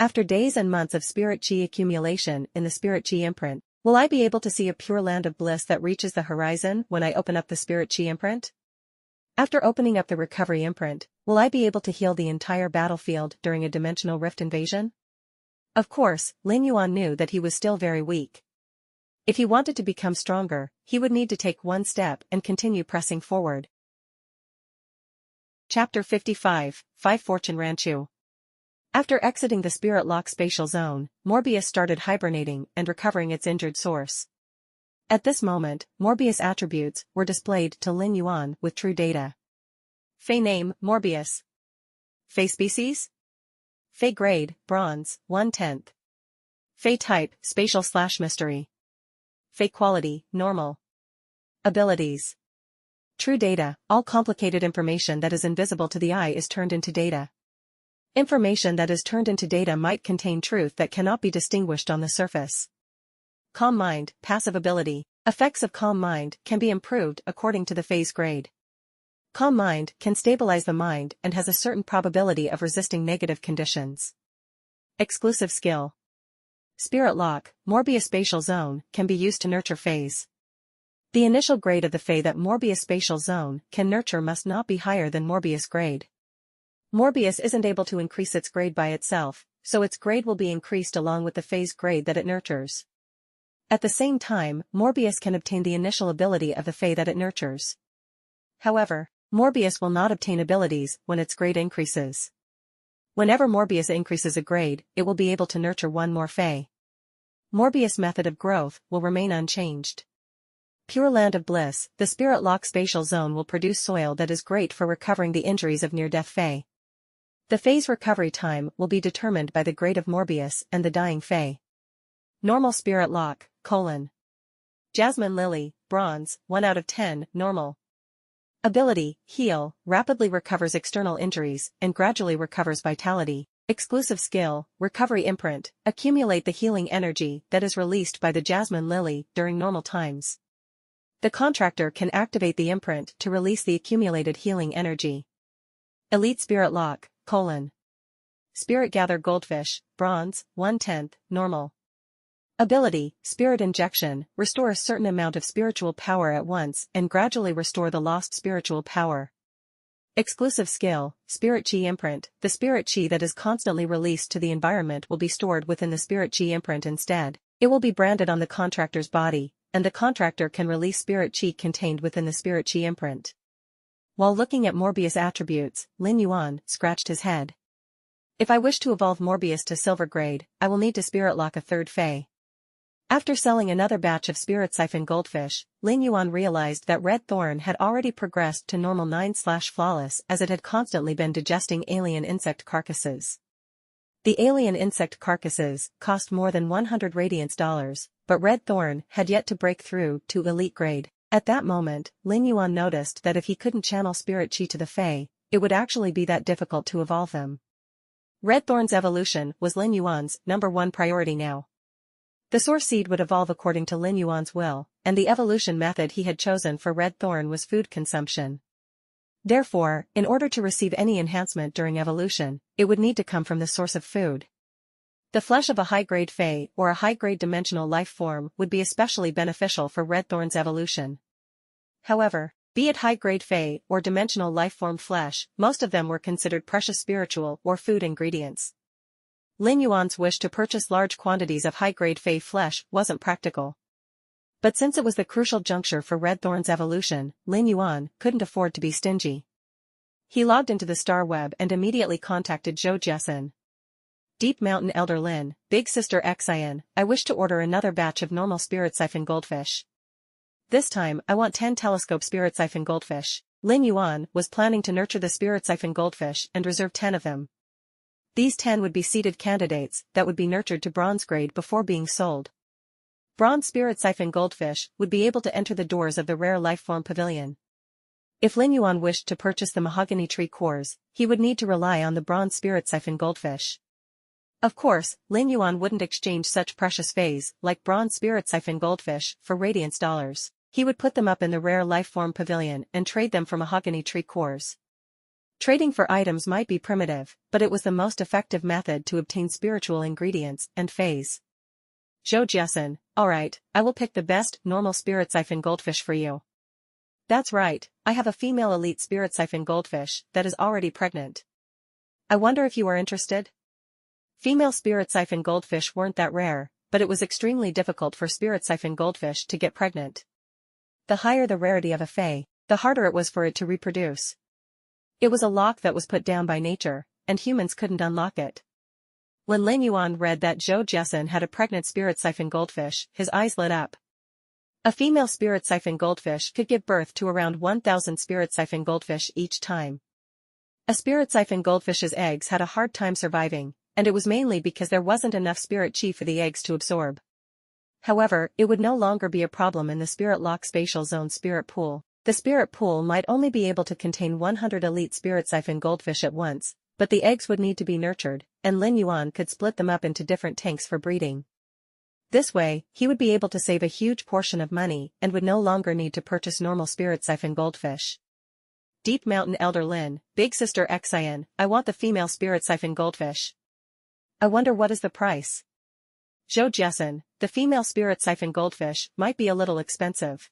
Speaker 1: After days and months of spirit chi accumulation in the spirit chi imprint, will I be able to see a Pure Land of Bliss that reaches the horizon when I open up the spirit chi imprint? After opening up the recovery imprint, will I be able to heal the entire battlefield during a dimensional rift invasion? Of course, Lin Yuan knew that he was still very weak. If he wanted to become stronger, he would need to take one step and continue pressing forward. Chapter 55, 5 Fortune Ranchu. After exiting the Spirit Lock spatial zone, Morbius started hibernating and recovering its injured source. At this moment, Morbius attributes were displayed to Lin Yuan with true data. Fae name, Morbius. Fae species? Fae grade, bronze, 1/10. Fae type, spatial/mystery. Fae quality, normal. Abilities. True data, all complicated information that is invisible to the eye is turned into data. Information that is turned into data might contain truth that cannot be distinguished on the surface. Calm mind, passive ability. Effects of calm mind can be improved according to the phase grade. Calm mind can stabilize the mind and has a certain probability of resisting negative conditions. Exclusive skill. Spirit Lock, Morbius Spatial Zone, can be used to nurture phase. The initial grade of the Fae that Morbius Spatial Zone can nurture must not be higher than Morbius grade. Morbius isn't able to increase its grade by itself, so its grade will be increased along with the phase grade that it nurtures. At the same time, Morbius can obtain the initial ability of the Fae that it nurtures. However, Morbius will not obtain abilities when its grade increases. Whenever Morbius increases a grade, it will be able to nurture one more Fae. Morbius' method of growth will remain unchanged. Pure Land of Bliss, the Spirit Lock spatial zone will produce soil that is great for recovering the injuries of near-death Fae. The Fae's recovery time will be determined by the grade of Morbius and the dying Fae. Normal Spirit Lock, : Jasmine Lily, bronze, 1/10, normal. Ability, heal, rapidly recovers external injuries and gradually recovers vitality. Exclusive skill, recovery imprint, accumulate the healing energy that is released by the Jasmine Lily during normal times. The contractor can activate the imprint to release the accumulated healing energy. Elite Spirit Lock, : Spirit Gather Goldfish, bronze, 1/10, normal. Ability, Spirit Injection, restore a certain amount of spiritual power at once and gradually restore the lost spiritual power. Exclusive skill, Spirit Chi Imprint, the Spirit Chi that is constantly released to the environment will be stored within the Spirit Chi Imprint instead. It will be branded on the contractor's body, and the contractor can release Spirit Chi contained within the Spirit Chi Imprint. While looking at Morbius attributes, Lin Yuan scratched his head. If I wish to evolve Morbius to silver grade, I will need to Spirit Lock a third Fae. After selling another batch of Spirit Siphon Goldfish, Lin Yuan realized that Red Thorn had already progressed to normal 9/flawless as it had constantly been digesting alien insect carcasses. The alien insect carcasses cost more than 100 Radiance dollars, but Red Thorn had yet to break through to elite grade. At that moment, Lin Yuan noticed that if he couldn't channel Spirit Chi to the Fae, it would actually be that difficult to evolve them. Red Thorn's evolution was Lin Yuan's #1 priority now. The Source Seed would evolve according to Lin Yuan's will, and the evolution method he had chosen for Red Thorn was food consumption. Therefore, in order to receive any enhancement during evolution, it would need to come from the source of food. The flesh of a high-grade Fae or a high-grade dimensional life form would be especially beneficial for Red Thorn's evolution. However, be it high-grade Fae or dimensional life form flesh, most of them were considered precious spiritual or food ingredients. Lin Yuan's wish to purchase large quantities of high-grade Fae flesh wasn't practical. But since it was the crucial juncture for Red Thorn's evolution, Lin Yuan couldn't afford to be stingy. He logged into the star web and immediately contacted Joe Jessen. Deep Mountain Elder Lin, Big Sister Xian, I wish to order another batch of normal spirit siphon goldfish. This time, I want 10 telescope spirit siphon goldfish. Lin Yuan was planning to nurture the spirit siphon goldfish and reserve 10 of them. These 10 would be seeded candidates that would be nurtured to bronze grade before being sold. Bronze spirit siphon goldfish would be able to enter the doors of the rare lifeform pavilion. If Lin Yuan wished to purchase the mahogany tree cores, he would need to rely on the bronze spirit siphon goldfish. Of course, Lin Yuan wouldn't exchange such precious phase like bronze spirit siphon goldfish for radiance dollars. He would put them up in the rare lifeform pavilion and trade them for mahogany tree cores. Trading for items might be primitive, but it was the most effective method to obtain spiritual ingredients and phase. Joe Jessen, alright, I will pick the best normal spirit siphon goldfish for you. That's right, I have a female elite spirit siphon goldfish that is already pregnant. I wonder if you are interested? Female spirit siphon goldfish weren't that rare, but it was extremely difficult for spirit siphon goldfish to get pregnant. The higher the rarity of a fae, the harder it was for it to reproduce. It was a lock that was put down by nature, and humans couldn't unlock it. When Lin Yuan read that Joe Jessen had a pregnant spirit siphon goldfish, his eyes lit up. A female spirit siphon goldfish could give birth to around 1,000 spirit siphon goldfish each time. A spirit siphon goldfish's eggs had a hard time surviving, and it was mainly because there wasn't enough spirit chi for the eggs to absorb. However, it would no longer be a problem in the Spirit Lock Spatial Zone spirit pool. The spirit pool might only be able to contain 100 elite spirit siphon goldfish at once, but the eggs would need to be nurtured, and Lin Yuan could split them up into different tanks for breeding. This way, he would be able to save a huge portion of money and would no longer need to purchase normal spirit siphon goldfish. Deep Mountain Elder Lin, Big Sister Xian, I want the female spirit siphon goldfish. I wonder what is the price? Joe Jessen, the female spirit siphon goldfish might be a little expensive.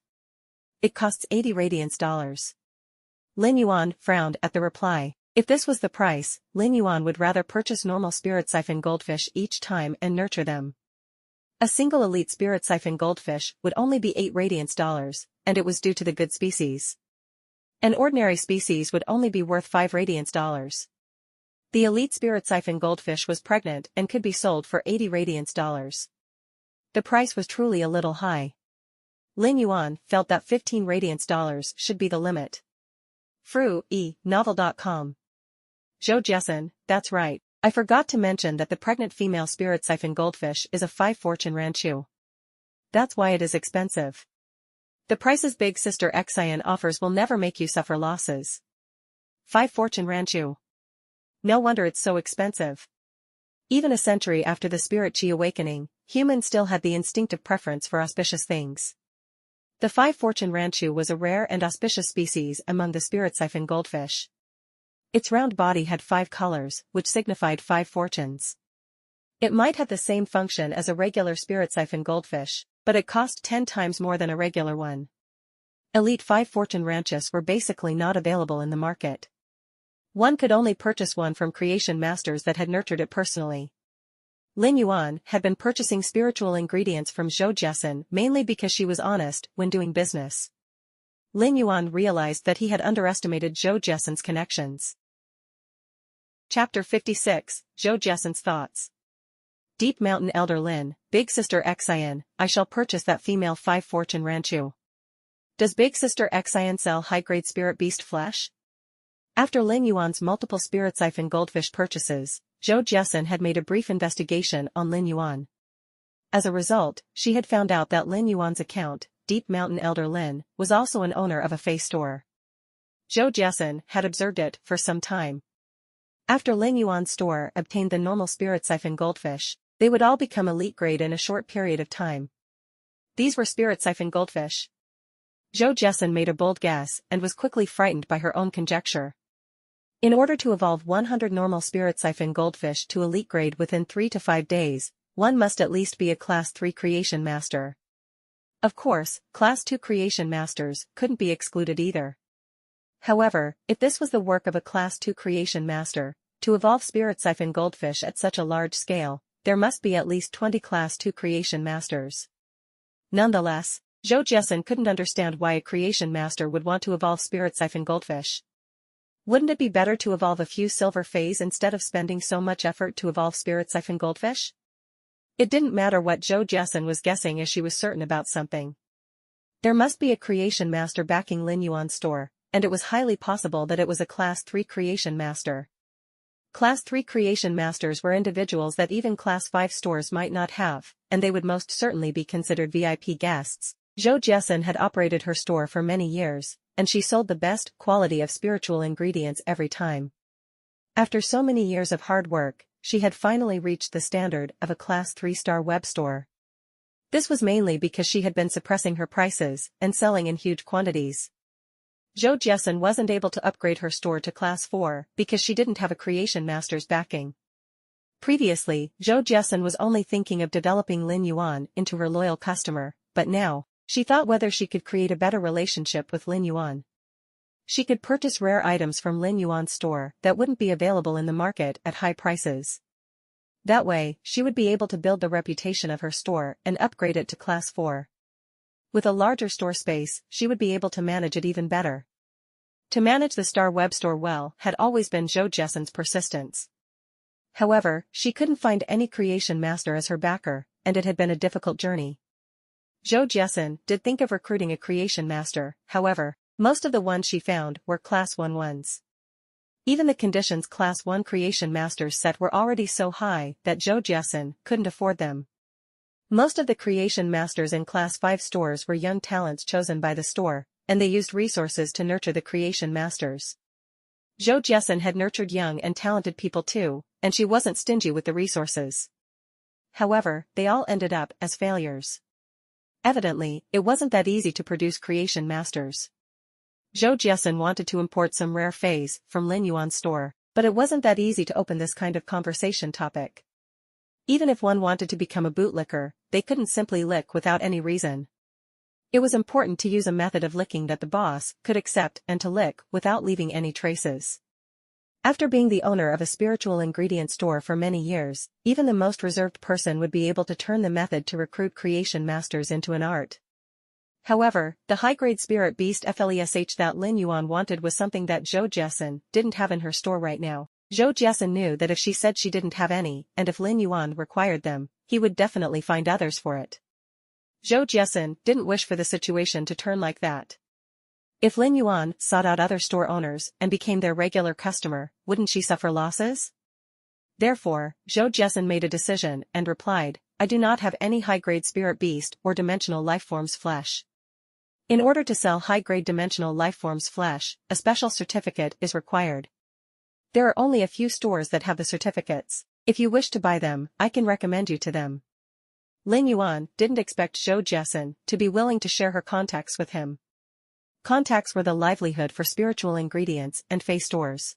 Speaker 1: It costs 80 radiance dollars. Lin Yuan frowned at the reply. If this was the price, Lin Yuan would rather purchase normal spirit siphon goldfish each time and nurture them. A single elite spirit siphon goldfish would only be 8 radiance dollars, and it was due to the good species. An ordinary species would only be worth 5 radiance dollars. The elite spirit siphon goldfish was pregnant and could be sold for 80 radiance dollars. The price was truly a little high. Lin Yuan felt that 15 radiance dollars should be the limit. Novel.com. Joe Jessen, that's right, I forgot to mention that the pregnant female spirit siphon goldfish is a 5 fortune ranchu. That's why it is expensive. The prices Big Sister Xian offers will never make you suffer losses. 5 fortune ranchu. No wonder it's so expensive. Even a century after the spirit chi awakening, humans still had the instinctive preference for auspicious things. The 5 fortune ranchu was a rare and auspicious species among the spirit siphon goldfish. Its round body had 5 colors, which signified 5 fortunes. It might have the same function as a regular spirit siphon goldfish, but it cost 10 times more than a regular one. Elite 5 fortune ranchus were basically not available in the market. One could only purchase one from creation masters that had nurtured it personally. Lin Yuan had been purchasing spiritual ingredients from Joe Jessen mainly because she was honest when doing business. Lin Yuan realized that he had underestimated Joe Jessen's connections. Chapter 56, Joe Jessen's Thoughts. Deep Mountain Elder Lin, Big Sister Xian, I shall purchase that female 5 fortune ranchu. Does Big Sister Xian sell high-grade spirit beast flesh? After Lin Yuan's multiple spirit siphon goldfish purchases, Joe Jessen had made a brief investigation on Lin Yuan. As a result, she had found out that Lin Yuan's account, Deep Mountain Elder Lin, was also an owner of a fae store. Joe Jessen had observed it for some time. After Lin Yuan's store obtained the normal spirit siphon goldfish, they would all become elite grade in a short period of time. These were spirit siphon goldfish. Joe Jessen made a bold guess and was quickly frightened by her own conjecture. In order to evolve 100 normal spirit siphon goldfish to elite grade within 3 to 5 days, one must at least be a Class 3 creation master. Of course, Class 2 creation masters couldn't be excluded either. However, if this was the work of a Class 2 creation master, to evolve spirit siphon goldfish at such a large scale, there must be at least 20 Class 2 creation masters. Nonetheless, Joe Jessen couldn't understand why a creation master would want to evolve spirit siphon goldfish. Wouldn't it be better to evolve a few silver phase instead of spending so much effort to evolve spirit-siphon goldfish? It didn't matter what Zhou Jiasun was guessing as she was certain about something. There must be a creation master backing Lin Yuan's store, and it was highly possible that it was a Class 3 creation master. Class 3 creation masters were individuals that even Class 5 stores might not have, and they would most certainly be considered VIP guests. Zhou Jiasun had operated her store for many years, and she sold the best quality of spiritual ingredients every time. After so many years of hard work, she had finally reached the standard of a Class 3-star web store. This was mainly because she had been suppressing her prices and selling in huge quantities. Zhou Jiasun wasn't able to upgrade her store to Class 4 because she didn't have a creation master's backing. Previously, Zhou Jiasun was only thinking of developing Lin Yuan into her loyal customer, but now, she thought whether she could create a better relationship with Lin Yuan. She could purchase rare items from Lin Yuan's store that wouldn't be available in the market at high prices. That way, she would be able to build the reputation of her store and upgrade it to Class 4. With a larger store space, she would be able to manage it even better. To manage the Star Web store well had always been Zhou Jiasun's persistence. However, she couldn't find any creation master as her backer, and it had been a difficult journey. Zhou Jiasun did think of recruiting a creation master, however, most of the ones she found were Class 1 ones. Even the conditions Class 1 creation masters set were already so high that Zhou Jiasun couldn't afford them. Most of the creation masters in Class 5 stores were young talents chosen by the store, and they used resources to nurture the creation masters. Zhou Jiasun had nurtured young and talented people too, and she wasn't stingy with the resources. However, they all ended up as failures. Evidently, it wasn't that easy to produce creation masters. Zhou Jiasun wanted to import some rare phase from Lin Yuan's store, but it wasn't that easy to open this kind of conversation topic. Even if one wanted to become a bootlicker, they couldn't simply lick without any reason. It was important to use a method of licking that the boss could accept and to lick without leaving any traces. After being the owner of a spiritual ingredient store for many years, even the most reserved person would be able to turn the method to recruit creation masters into an art. However, the high-grade spirit beast flesh that Lin Yuan wanted was something that Zhou Jiasun didn't have in her store right now. Zhou Jiasun knew that if she said she didn't have any, and if Lin Yuan required them, he would definitely find others for it. Zhou Jiasun didn't wish for the situation to turn like that. If Lin Yuan sought out other store owners and became their regular customer, wouldn't she suffer losses? Therefore, Zhou Jiasun made a decision and replied, I do not have any high-grade spirit beast or dimensional lifeforms flesh. In order to sell high-grade dimensional lifeforms flesh, a special certificate is required. There are only a few stores that have the certificates. If you wish to buy them, I can recommend you to them. Lin Yuan didn't expect Zhou Jiasun to be willing to share her contacts with him. Contacts were the livelihood for spiritual ingredients and face stores.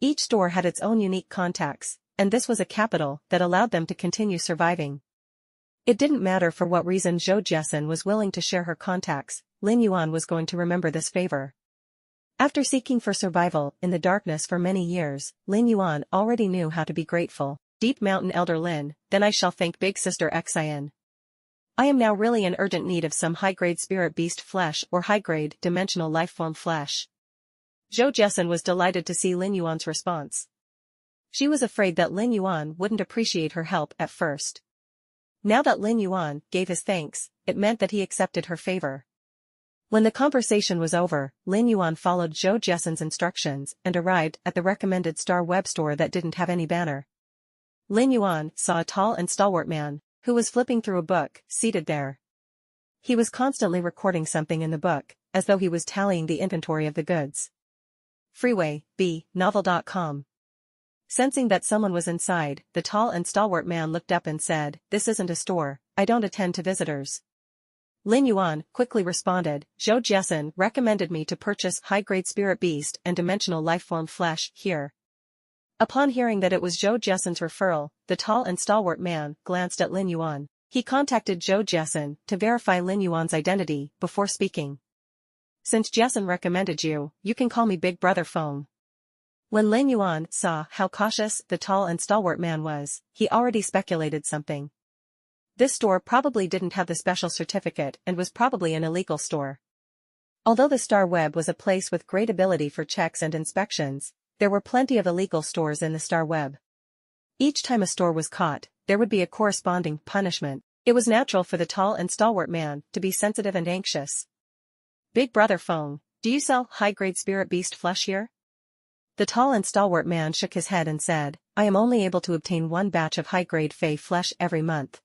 Speaker 1: Each store had its own unique contacts, and this was a capital that allowed them to continue surviving. It didn't matter for what reason Zhou Jiasun was willing to share her contacts, Lin Yuan was going to remember this favor. After seeking for survival in the darkness for many years, Lin Yuan already knew how to be grateful. Deep Mountain Elder Lin, then I shall thank Big Sister Xin. I am now really in urgent need of some high-grade spirit beast flesh or high-grade dimensional lifeform flesh. Zhou Jiasun was delighted to see Lin Yuan's response. She was afraid that Lin Yuan wouldn't appreciate her help at first. Now that Lin Yuan gave his thanks, it meant that he accepted her favor. When the conversation was over, Lin Yuan followed Zhou Jiasun's instructions and arrived at the recommended Star Web store that didn't have any banner. Lin Yuan saw a tall and stalwart man, who was flipping through a book, seated there. He was constantly recording something in the book, as though he was tallying the inventory of the goods. Freeway, B, Novel.com. Sensing that someone was inside, the tall and stalwart man looked up and said, This isn't a store, I don't attend to visitors. Lin Yuan quickly responded, Zhou Jiasun recommended me to purchase high-grade spirit beast and dimensional lifeform flesh here. Upon hearing that it was Zhou Jiasun's referral, the tall and stalwart man glanced at Lin Yuan. He contacted Zhou Jiasun to verify Lin Yuan's identity before speaking. Since Jiasun recommended you, you can call me Big Brother Feng. When Lin Yuan saw how cautious the tall and stalwart man was, he already speculated something. This store probably didn't have the special certificate and was probably an illegal store. Although the Star Web was a place with great ability for checks and inspections, there were plenty of illegal stores in the Star Web. Each time a store was caught, there would be a corresponding punishment. It was natural for the tall and stalwart man to be sensitive and anxious. Big Brother Feng, do you sell high-grade spirit beast flesh here? The tall and stalwart man shook his head and said, I am only able to obtain one batch of high-grade fey flesh every month.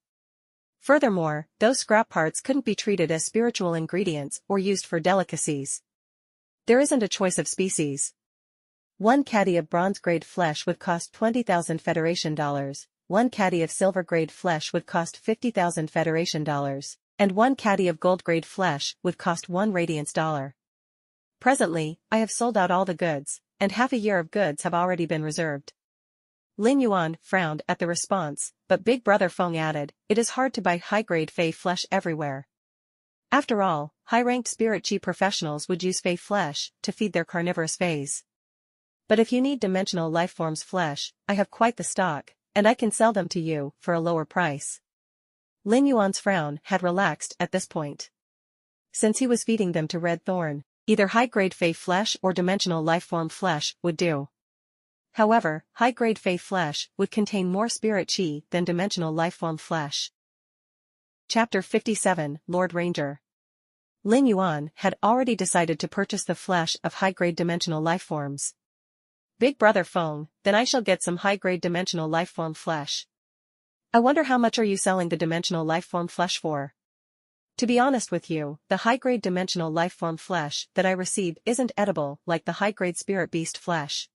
Speaker 1: Furthermore, those scrap parts couldn't be treated as spiritual ingredients or used for delicacies. There isn't a choice of species. One caddy of bronze-grade flesh would cost 20,000 Federation dollars, one caddy of silver-grade flesh would cost 50,000 Federation dollars, and one caddy of gold-grade flesh would cost 1 Radiance dollar. Presently, I have sold out all the goods, and half a year of goods have already been reserved. Lin Yuan frowned at the response, but Big Brother Feng added, it is hard to buy high-grade fey flesh everywhere. After all, high-ranked spirit chi professionals would use fey flesh to feed their carnivorous feys. But if you need dimensional lifeforms flesh, I have quite the stock, and I can sell them to you for a lower price. Lin Yuan's frown had relaxed at this point. Since he was feeding them to Red Thorn, either high-grade fey flesh or dimensional lifeform flesh would do. However, high-grade fey flesh would contain more spirit chi than dimensional lifeform flesh. Chapter 57, Lord Ranger. Lin Yuan had already decided to purchase the flesh of high-grade dimensional lifeforms. Big Brother Feng, then I shall get some high-grade dimensional lifeform flesh. I wonder how much are you selling the dimensional lifeform flesh for? To be honest with you, the high-grade dimensional lifeform flesh that I receive isn't edible like the high-grade spirit beast flesh.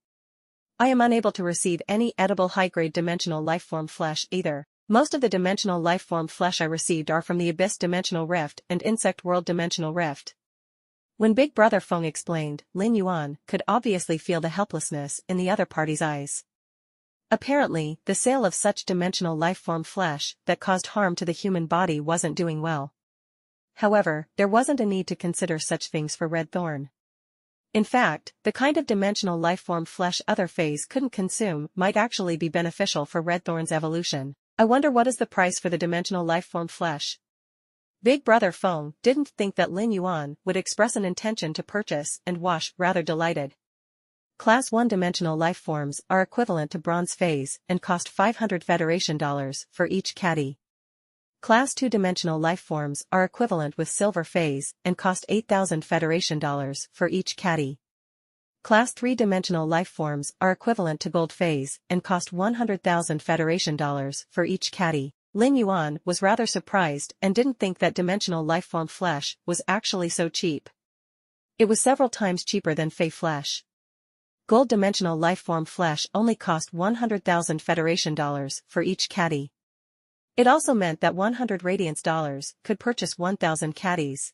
Speaker 1: I am unable to receive any edible high-grade dimensional lifeform flesh either. Most of the dimensional lifeform flesh I received are from the Abyss Dimensional Rift and Insect World Dimensional Rift. When Big Brother Feng explained, Lin Yuan could obviously feel the helplessness in the other party's eyes. Apparently, the sale of such dimensional lifeform flesh that caused harm to the human body wasn't doing well. However, there wasn't a need to consider such things for Red Thorn. In fact, the kind of dimensional lifeform flesh other feys couldn't consume might actually be beneficial for Red Thorn's evolution. I wonder what is the price for the dimensional lifeform flesh? Big Brother Feng didn't think that Lin Yuan would express an intention to purchase and was rather delighted. Class 1 dimensional lifeforms are equivalent to bronze feys and cost 500 Federation dollars for each caddy. Class 2 dimensional lifeforms are equivalent with silver feys and cost 8,000 Federation dollars for each caddy. Class 3 dimensional lifeforms are equivalent to gold feys and cost 100,000 Federation dollars for each caddy. Lin Yuan was rather surprised and didn't think that dimensional lifeform flesh was actually so cheap. It was several times cheaper than fey flesh. Gold dimensional lifeform flesh only cost 100,000 Federation dollars for each caddy. It also meant that 100 Radiance dollars could purchase 1,000 caddies.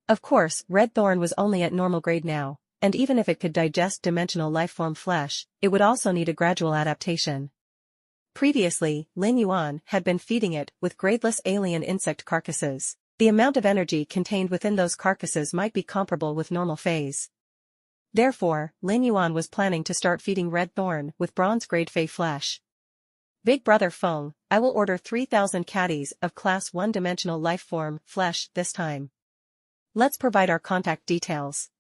Speaker 1: Of course, Red Thorn was only at normal grade now, and even if it could digest dimensional lifeform flesh, it would also need a gradual adaptation. Previously, Lin Yuan had been feeding it with gradeless alien insect carcasses. The amount of energy contained within those carcasses might be comparable with normal feys. Therefore, Lin Yuan was planning to start feeding Red Thorn with bronze-grade fey flesh. Big Brother Feng, I will order 3,000 caddies of Class 1 dimensional lifeform flesh this time. Let's provide our contact details.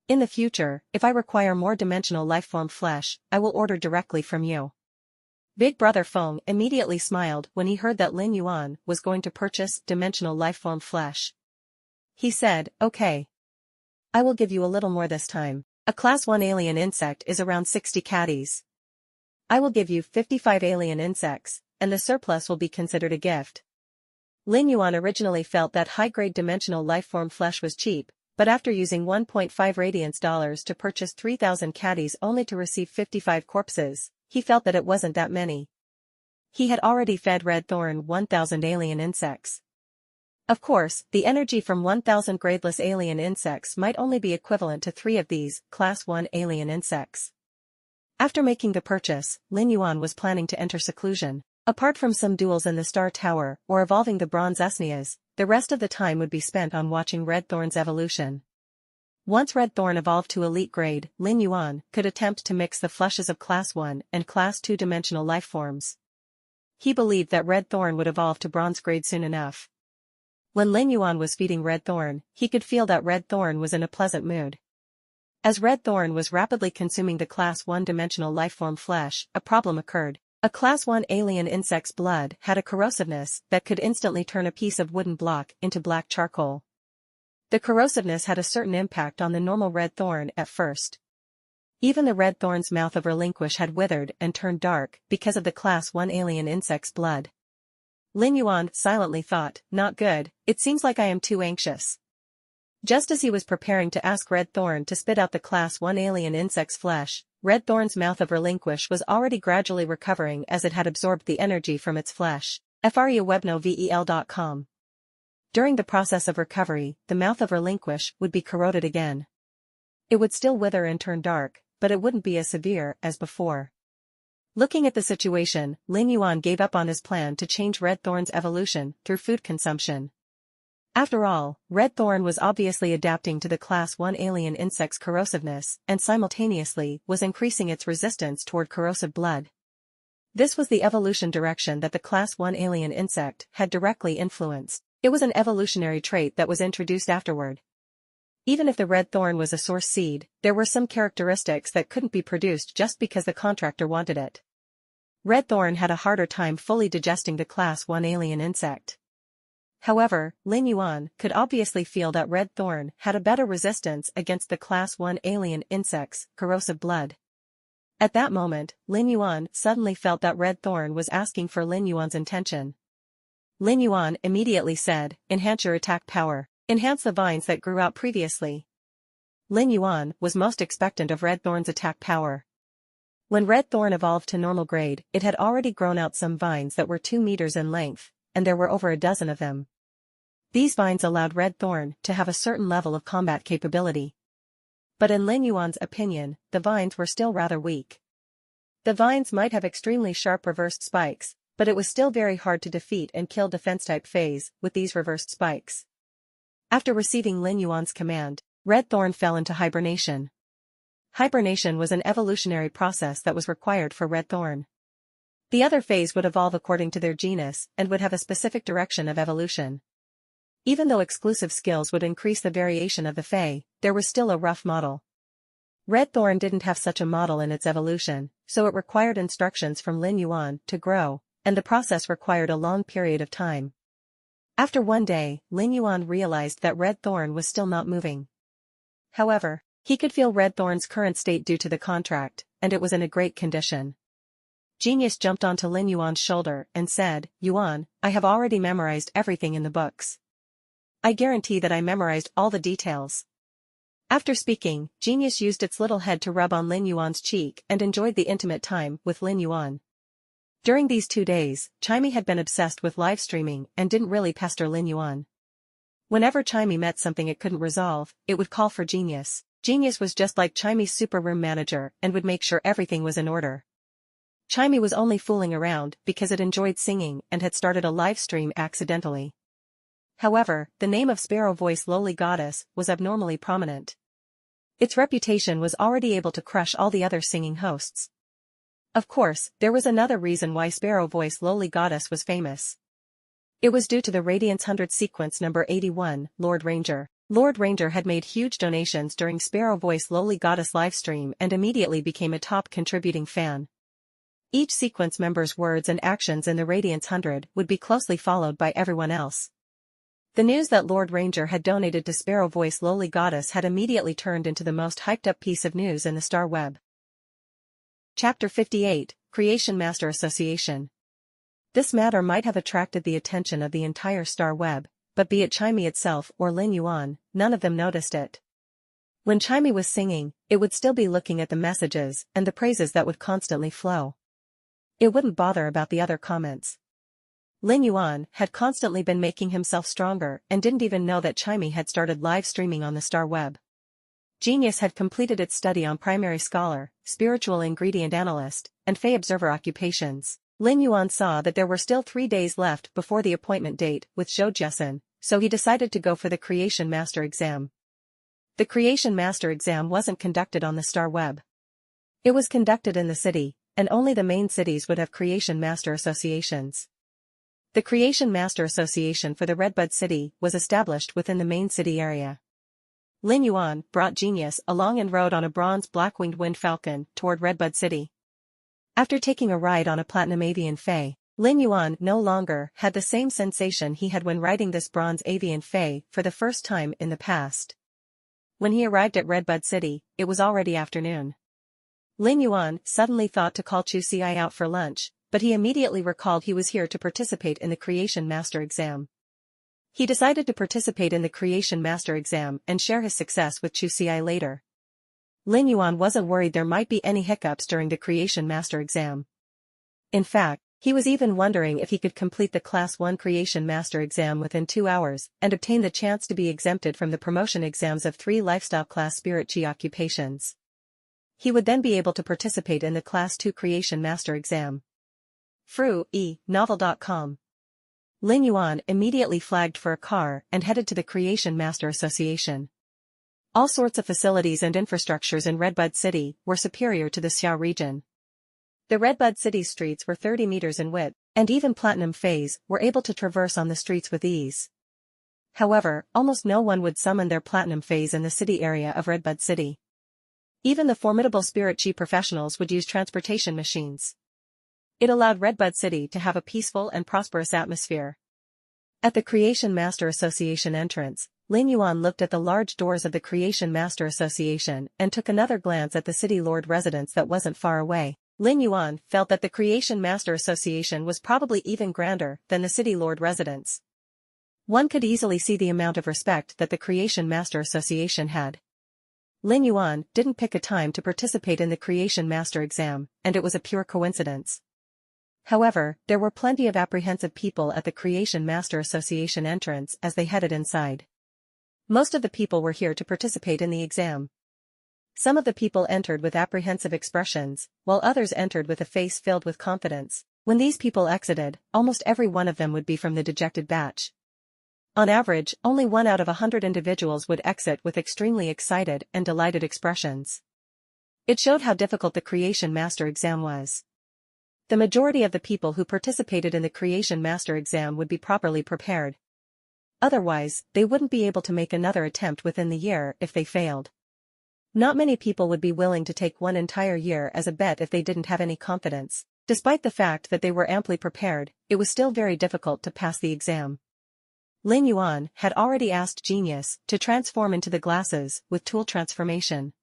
Speaker 1: In the future, if I require more dimensional lifeform flesh, I will order directly from you. Big Brother Feng immediately smiled when he heard that Lin Yuan was going to purchase dimensional lifeform flesh. He said, okay. I will give you a little more this time. A Class 1 alien insect is around 60 caddies. I will give you 55 alien insects, and the surplus will be considered a gift. Lin Yuan originally felt that high-grade dimensional lifeform flesh was cheap, but after using 1.5 Radiance dollars to purchase 3,000 caddies only to receive 55 corpses, he felt that it wasn't that many. He had already fed Red Thorn 1,000 alien insects. Of course, the energy from 1,000 gradeless alien insects might only be equivalent to 3 of these Class 1 alien insects. After making the purchase, Lin Yuan was planning to enter seclusion. Apart from some duels in the Star Tower or evolving the bronze Esnias, the rest of the time would be spent on watching Red Thorn's evolution. Once Red Thorn evolved to elite grade, Lin Yuan could attempt to mix the fleshes of Class 1 and Class 2 dimensional lifeforms. He believed that Red Thorn would evolve to bronze grade soon enough. When Lin Yuan was feeding Red Thorn, he could feel that Red Thorn was in a pleasant mood. As Red Thorn was rapidly consuming the Class 1 dimensional lifeform flesh, a problem occurred. A Class 1 alien insect's blood had a corrosiveness that could instantly turn a piece of wooden block into black charcoal. The corrosiveness had a certain impact on the normal Red Thorn at first. Even the Red Thorn's mouth of Relinquish had withered and turned dark because of the Class 1 alien insect's blood. Lin Yuan silently thought, not good, it seems like I am too anxious. Just as he was preparing to ask Red Thorn to spit out the Class 1 alien insect's flesh, Red Thorn's mouth of Relinquish was already gradually recovering as it had absorbed the energy from its flesh. FREAWebnovel.com. During the process of recovery, the mouth of Relinquish would be corroded again. It would still wither and turn dark, but it wouldn't be as severe as before. Looking at the situation, Lin Yuan gave up on his plan to change Red Thorn's evolution through food consumption. After all, Red Thorn was obviously adapting to the Class 1 alien insect's corrosiveness and simultaneously was increasing its resistance toward corrosive blood. This was the evolution direction that the Class 1 alien insect had directly influenced. It was an evolutionary trait that was introduced afterward. Even if the Red Thorn was a source seed, there were some characteristics that couldn't be produced just because the contractor wanted it. Red Thorn had a harder time fully digesting the Class 1 alien insect. However, Lin Yuan could obviously feel that Red Thorn had a better resistance against the Class 1 alien insect's corrosive blood. At that moment, Lin Yuan suddenly felt that Red Thorn was asking for Lin Yuan's intention. Lin Yuan immediately said, enhance your attack power. Enhance the vines that grew out previously. Lin Yuan was most expectant of Red Thorn's attack power. When Red Thorn evolved to normal grade, it had already grown out some vines that were 2 meters in length, and there were over a dozen of them. These vines allowed Red Thorn to have a certain level of combat capability. But in Lin Yuan's opinion, the vines were still rather weak. The vines might have extremely sharp reversed spikes, but it was still very hard to defeat and kill defense-type phase with these reversed spikes. After receiving Lin Yuan's command, Red Thorn fell into hibernation. Hibernation was an evolutionary process that was required for Red Thorn. The other phase would evolve according to their genus and would have a specific direction of evolution. Even though exclusive skills would increase the variation of the Fae, there was still a rough model. Red Thorn didn't have such a model in its evolution, so it required instructions from Lin Yuan to grow, and the process required a long period of time. After one day, Lin Yuan realized that Red Thorn was still not moving. However, he could feel Red Thorn's current state due to the contract, and it was in a great condition. Genius jumped onto Lin Yuan's shoulder and said, Yuan, I have already memorized everything in the books. I guarantee that I memorized all the details. After speaking, Genius used its little head to rub on Lin Yuan's cheek and enjoyed the intimate time with Lin Yuan. During these 2 days, Chimey had been obsessed with live streaming and didn't really pester Lin Yuan. Whenever Chimey met something it couldn't resolve, it would call for Genius. Genius was just like Chimey's super room manager and would make sure everything was in order. Chimey was only fooling around because it enjoyed singing and had started a live stream accidentally. However, the name of Sparrow Voice Lowly Goddess was abnormally prominent. Its reputation was already able to crush all the other singing hosts. Of course, there was another reason why Sparrow Voice Lowly Goddess was famous. It was due to the Radiance 100 sequence number 81, Lord Ranger. Lord Ranger had made huge donations during Sparrow Voice Lowly Goddess livestream and immediately became a top contributing fan. Each sequence member's words and actions in the Radiance 100 would be closely followed by everyone else. The news that Lord Ranger had donated to Sparrow Voice Lowly Goddess had immediately turned into the most hyped-up piece of news in the Star Web. Chapter 58, Creation Master Association. This matter might have attracted the attention of the entire Star Web, but be it Chimey itself or Lin Yuan, none of them noticed it. When Chimey was singing, it would still be looking at the messages and the praises that would constantly flow. It wouldn't bother about the other comments. Lin Yuan had constantly been making himself stronger and didn't even know that Chimey had started live streaming on the Star Web. Genius had completed its study on Primary Scholar, Spiritual Ingredient Analyst, and Fae Observer occupations. Lin Yuan saw that there were still 3 days left before the appointment date with Zhou Jessen, so he decided to go for the Creation Master exam. The Creation Master exam wasn't conducted on the Star Web. It was conducted in the city, and only the main cities would have Creation Master associations. The Creation Master Association for the Redbud City was established within the main city area. Lin Yuan brought Genius along and rode on a bronze black-winged wind falcon toward Redbud City. After taking a ride on a platinum avian fay, Lin Yuan no longer had the same sensation he had when riding this bronze avian fay for the first time in the past. When he arrived at Redbud City, it was already afternoon. Lin Yuan suddenly thought to call Chu Xiai out for lunch, but he immediately recalled he was here to participate in the Creation Master exam. He decided to participate in the Creation Master exam and share his success with Chu Xiai later. Lin Yuan wasn't worried there might be any hiccups during the Creation Master exam. In fact, he was even wondering if he could complete the Class 1 Creation Master exam within 2 hours and obtain the chance to be exempted from the promotion exams of 3 lifestyle class Spirit Chi occupations. He would then be able to participate in the Class 2 Creation Master exam. Novel.com. Lin Yuan immediately flagged for a car and headed to the Creation Master Association. All sorts of facilities and infrastructures in Redbud City were superior to the Xiao region. The Redbud City streets were 30 meters in width, and even Platinum Fays were able to traverse on the streets with ease. However, almost no one would summon their Platinum Fays in the city area of Redbud City. Even the formidable Spirit Chi professionals would use transportation machines. It allowed Redbud City to have a peaceful and prosperous atmosphere. At the Creation Master Association entrance, Lin Yuan looked at the large doors of the Creation Master Association and took another glance at the City Lord residence that wasn't far away. Lin Yuan felt that the Creation Master Association was probably even grander than the City Lord residence. One could easily see the amount of respect that the Creation Master Association had. Lin Yuan didn't pick a time to participate in the Creation Master exam, and it was a pure coincidence. However, there were plenty of apprehensive people at the Creation Master Association entrance as they headed inside. Most of the people were here to participate in the exam. Some of the people entered with apprehensive expressions, while others entered with a face filled with confidence. When these people exited, almost every one of them would be from the dejected batch. On average, only 1 out of 100 individuals would exit with extremely excited and delighted expressions. It showed how difficult the Creation Master exam was. The majority of the people who participated in the Creation Master exam would be properly prepared. Otherwise, they wouldn't be able to make another attempt within the year if they failed. Not many people would be willing to take 1 entire year as a bet if they didn't have any confidence. Despite the fact that they were amply prepared, it was still very difficult to pass the exam. Lin Yuan had already asked Genius to transform into the glasses with tool transformation.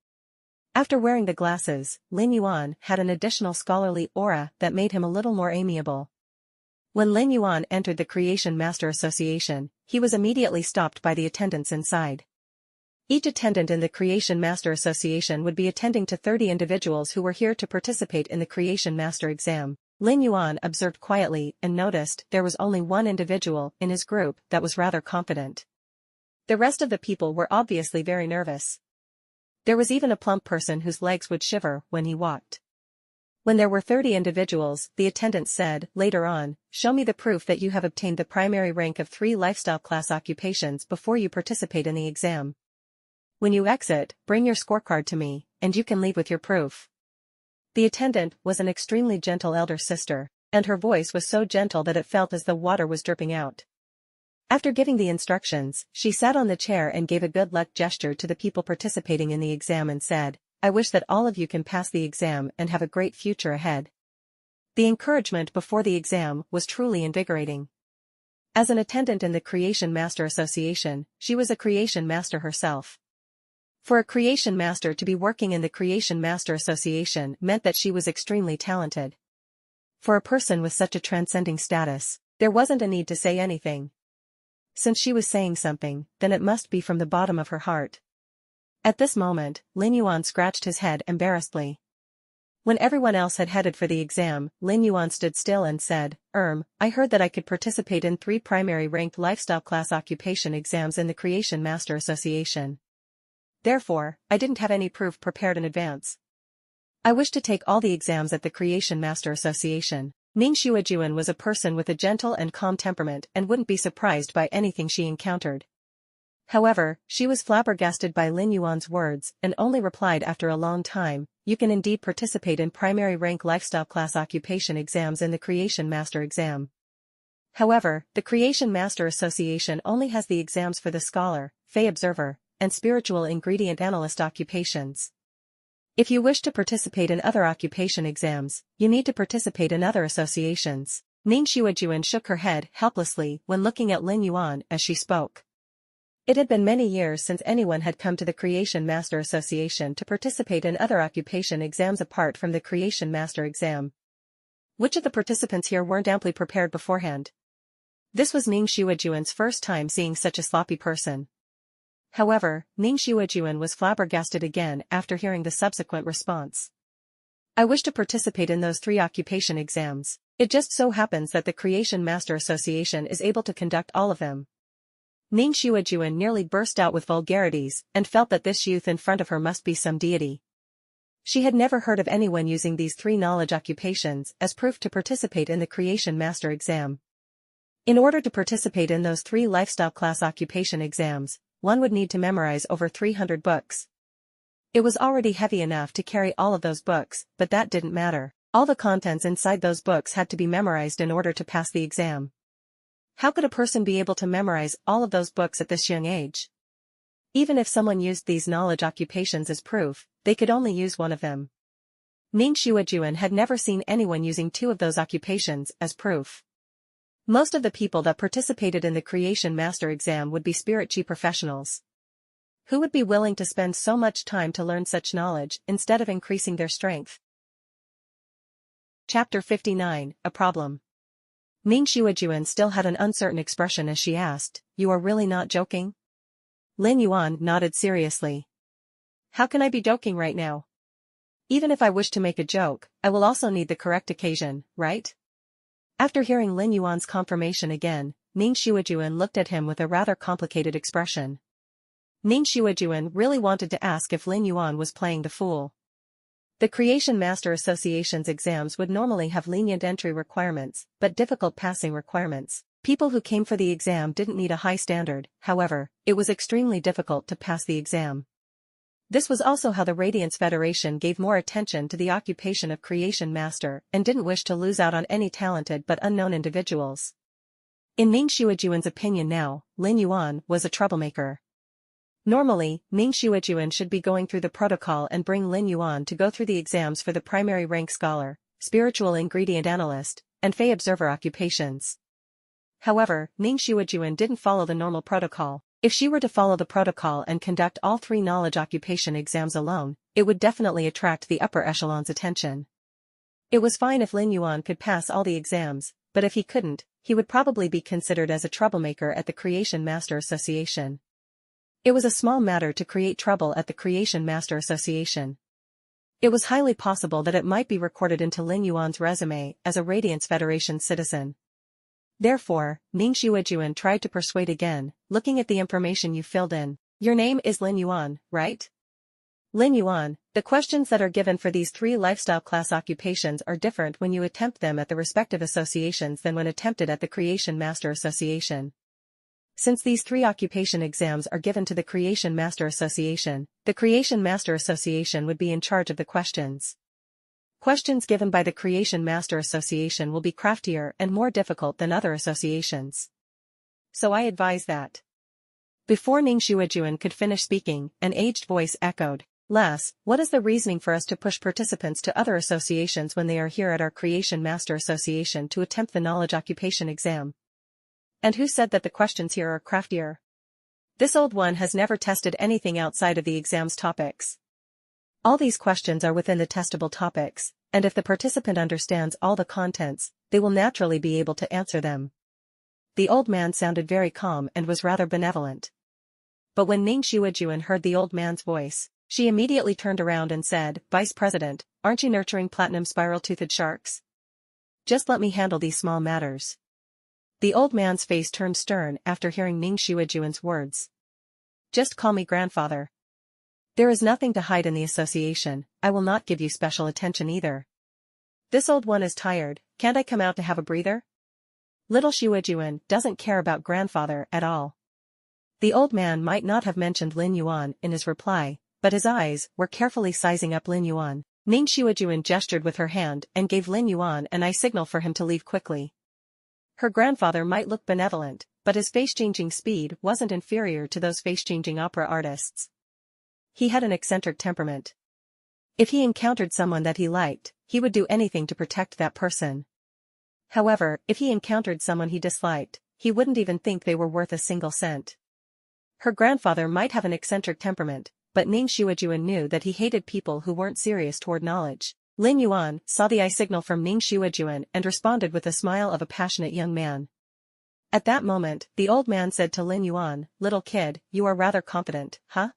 Speaker 1: After wearing the glasses, Lin Yuan had an additional scholarly aura that made him a little more amiable. When Lin Yuan entered the Creation Master Association, he was immediately stopped by the attendants inside. Each attendant in the Creation Master Association would be attending to 30 individuals who were here to participate in the Creation Master exam. Lin Yuan observed quietly and noticed there was only 1 individual in his group that was rather confident. The rest of the people were obviously very nervous. There was even a plump person whose legs would shiver when he walked. When there were 30 individuals, the attendant said, later on, "Show me the proof that you have obtained the primary rank of 3 lifestyle class occupations before you participate in the exam. When you exit, bring your scorecard to me, and you can leave with your proof." The attendant was an extremely gentle elder sister, and her voice was so gentle that it felt as though water was dripping out. After giving the instructions, she sat on the chair and gave a good luck gesture to the people participating in the exam and said, "I wish that all of you can pass the exam and have a great future ahead." The encouragement before the exam was truly invigorating. As an attendant in the Creation Master Association, she was a Creation Master herself. For a Creation Master to be working in the Creation Master Association meant that she was extremely talented. For a person with such a transcending status, there wasn't a need to say anything. Since she was saying something, then it must be from the bottom of her heart. At this moment, Lin Yuan scratched his head embarrassedly. When everyone else had headed for the exam, Lin Yuan stood still and said, I heard that I could participate in 3 primary ranked lifestyle class occupation exams in the Creation Master Association. Therefore, I didn't have any proof prepared in advance. I wish to take all the exams at the Creation Master Association." Ning Xuejuan was a person with a gentle and calm temperament and wouldn't be surprised by anything she encountered. However, she was flabbergasted by Lin Yuan's words and only replied after a long time, "You can indeed participate in primary rank lifestyle class occupation exams in the Creation Master exam. However, the Creation Master Association only has the exams for the Scholar, Fey Observer, and Spiritual Ingredient Analyst occupations. If you wish to participate in other occupation exams, you need to participate in other associations. Ning Xuejuan shook her head helplessly when looking at Lin Yuan as she spoke. It had been many years since anyone had come to the Creation Master Association to participate in other occupation exams apart from the Creation Master exam. Which of the participants here weren't amply prepared beforehand? This was Ning Xuejuan's first time seeing such a sloppy person. However, Ning Xuejuan was flabbergasted again after hearing the subsequent response. I wish to participate in those 3 occupation exams. It just so happens that the Creation Master Association is able to conduct all of them. Ning Xuejuan nearly burst out with vulgarities and felt that this youth in front of her must be some deity. She had never heard of anyone using these 3 knowledge occupations as proof to participate in the Creation Master exam. In order to participate in those 3 lifestyle class occupation exams, one would need to memorize over 300 books. It was already heavy enough to carry all of those books, but that didn't matter. All the contents inside those books had to be memorized in order to pass the exam. How could a person be able to memorize all of those books at this young age? Even if someone used these knowledge occupations as proof, they could only use one of them. Ning Xuejuan had never seen anyone using 2 of those occupations as proof. Most of the people that participated in the Creation Master exam would be Spirit Chi professionals. Who would be willing to spend so much time to learn such knowledge instead of increasing their strength? Chapter 59, A Problem. Ning Xuejuan still had an uncertain expression as she asked, "You are really not joking?" Lin Yuan nodded seriously. "How can I be joking right now? Even if I wish to make a joke, I will also need the correct occasion, right?" After hearing Lin Yuan's confirmation again, Ning Xuejuan looked at him with a rather complicated expression. Ning Xuejuan really wanted to ask if Lin Yuan was playing the fool. The Creation Master Association's exams would normally have lenient entry requirements, but difficult passing requirements. People who came for the exam didn't need a high standard, however, it was extremely difficult to pass the exam. This was also how the Radiance Federation gave more attention to the occupation of Creation Master and didn't wish to lose out on any talented but unknown individuals. In Ning Xuejuan's opinion now, Lin Yuan was a troublemaker. Normally, Ning Xuejuan should be going through the protocol and bring Lin Yuan to go through the exams for the primary rank Scholar, Spiritual Ingredient Analyst, and Fey Observer occupations. However, Ning Xuejuan didn't follow the normal protocol. If she were to follow the protocol and conduct all 3 knowledge occupation exams alone, it would definitely attract the upper echelon's attention. It was fine if Lin Yuan could pass all the exams, but if he couldn't, he would probably be considered as a troublemaker at the Creation Master Association. It was a small matter to create trouble at the Creation Master Association. It was highly possible that it might be recorded into Lin Yuan's resume as a Radiance Federation citizen. Therefore, Ning Xuejuan tried to persuade again, looking at the information you filled in. Your name is Lin Yuan, right? Lin Yuan, the questions that are given for these 3 lifestyle class occupations are different when you attempt them at the respective associations than when attempted at the Creation Master Association. Since these 3 occupation exams are given to the Creation Master Association, the Creation Master Association would be in charge of the questions. Questions given by the Creation Master Association will be craftier and more difficult than other associations. So I advise that. Before Ning Xuejuan could finish speaking, an aged voice echoed, "Lass, what is the reasoning for us to push participants to other associations when they are here at our Creation Master Association to attempt the knowledge occupation exam? And who said that the questions here are craftier? This old one has never tested anything outside of the exam's topics. All these questions are within the testable topics, and if the participant understands all the contents, they will naturally be able to answer them." The old man sounded very calm and was rather benevolent. But when Ning Xuejuan heard the old man's voice, she immediately turned around and said, "Vice President, aren't you nurturing platinum spiral-toothed sharks? Just let me handle these small matters." The old man's face turned stern after hearing Ning Xuejuan's words. "Just call me grandfather. There is nothing to hide in the association, I will not give you special attention either. This old one is tired, can't I come out to have a breather?" Little Xuejuan doesn't care about grandfather at all. The old man might not have mentioned Lin Yuan in his reply, but his eyes were carefully sizing up Lin Yuan. Ning Xuejuan gestured with her hand and gave Lin Yuan an eye signal for him to leave quickly. Her grandfather might look benevolent, but his face-changing speed wasn't inferior to those face-changing opera artists. He had an eccentric temperament. If he encountered someone that he liked, he would do anything to protect that person. However, if he encountered someone he disliked, he wouldn't even think they were worth a single cent. Her grandfather might have an eccentric temperament, but Ning Xuejuan knew that he hated people who weren't serious toward knowledge. Lin Yuan saw the eye signal from Ning Xuejuan and responded with a smile of a passionate young man. At that moment, the old man said to Lin Yuan, "Little kid, you are rather confident, huh?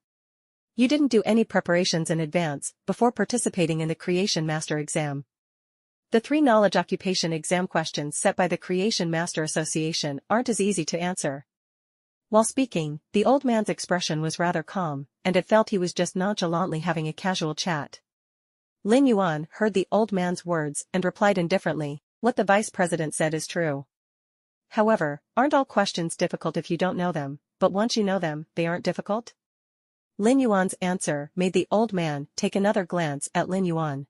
Speaker 1: You didn't do any preparations in advance, before participating in the Creation Master exam. The 3 knowledge occupation exam questions set by the Creation Master Association aren't as easy to answer." While speaking, the old man's expression was rather calm, and it felt he was just nonchalantly having a casual chat. Lin Yuan heard the old man's words and replied indifferently, "What the vice president said is true. However, aren't all questions difficult if you don't know them, but once you know them, they aren't difficult?" Lin Yuan's answer made the old man take another glance at Lin Yuan.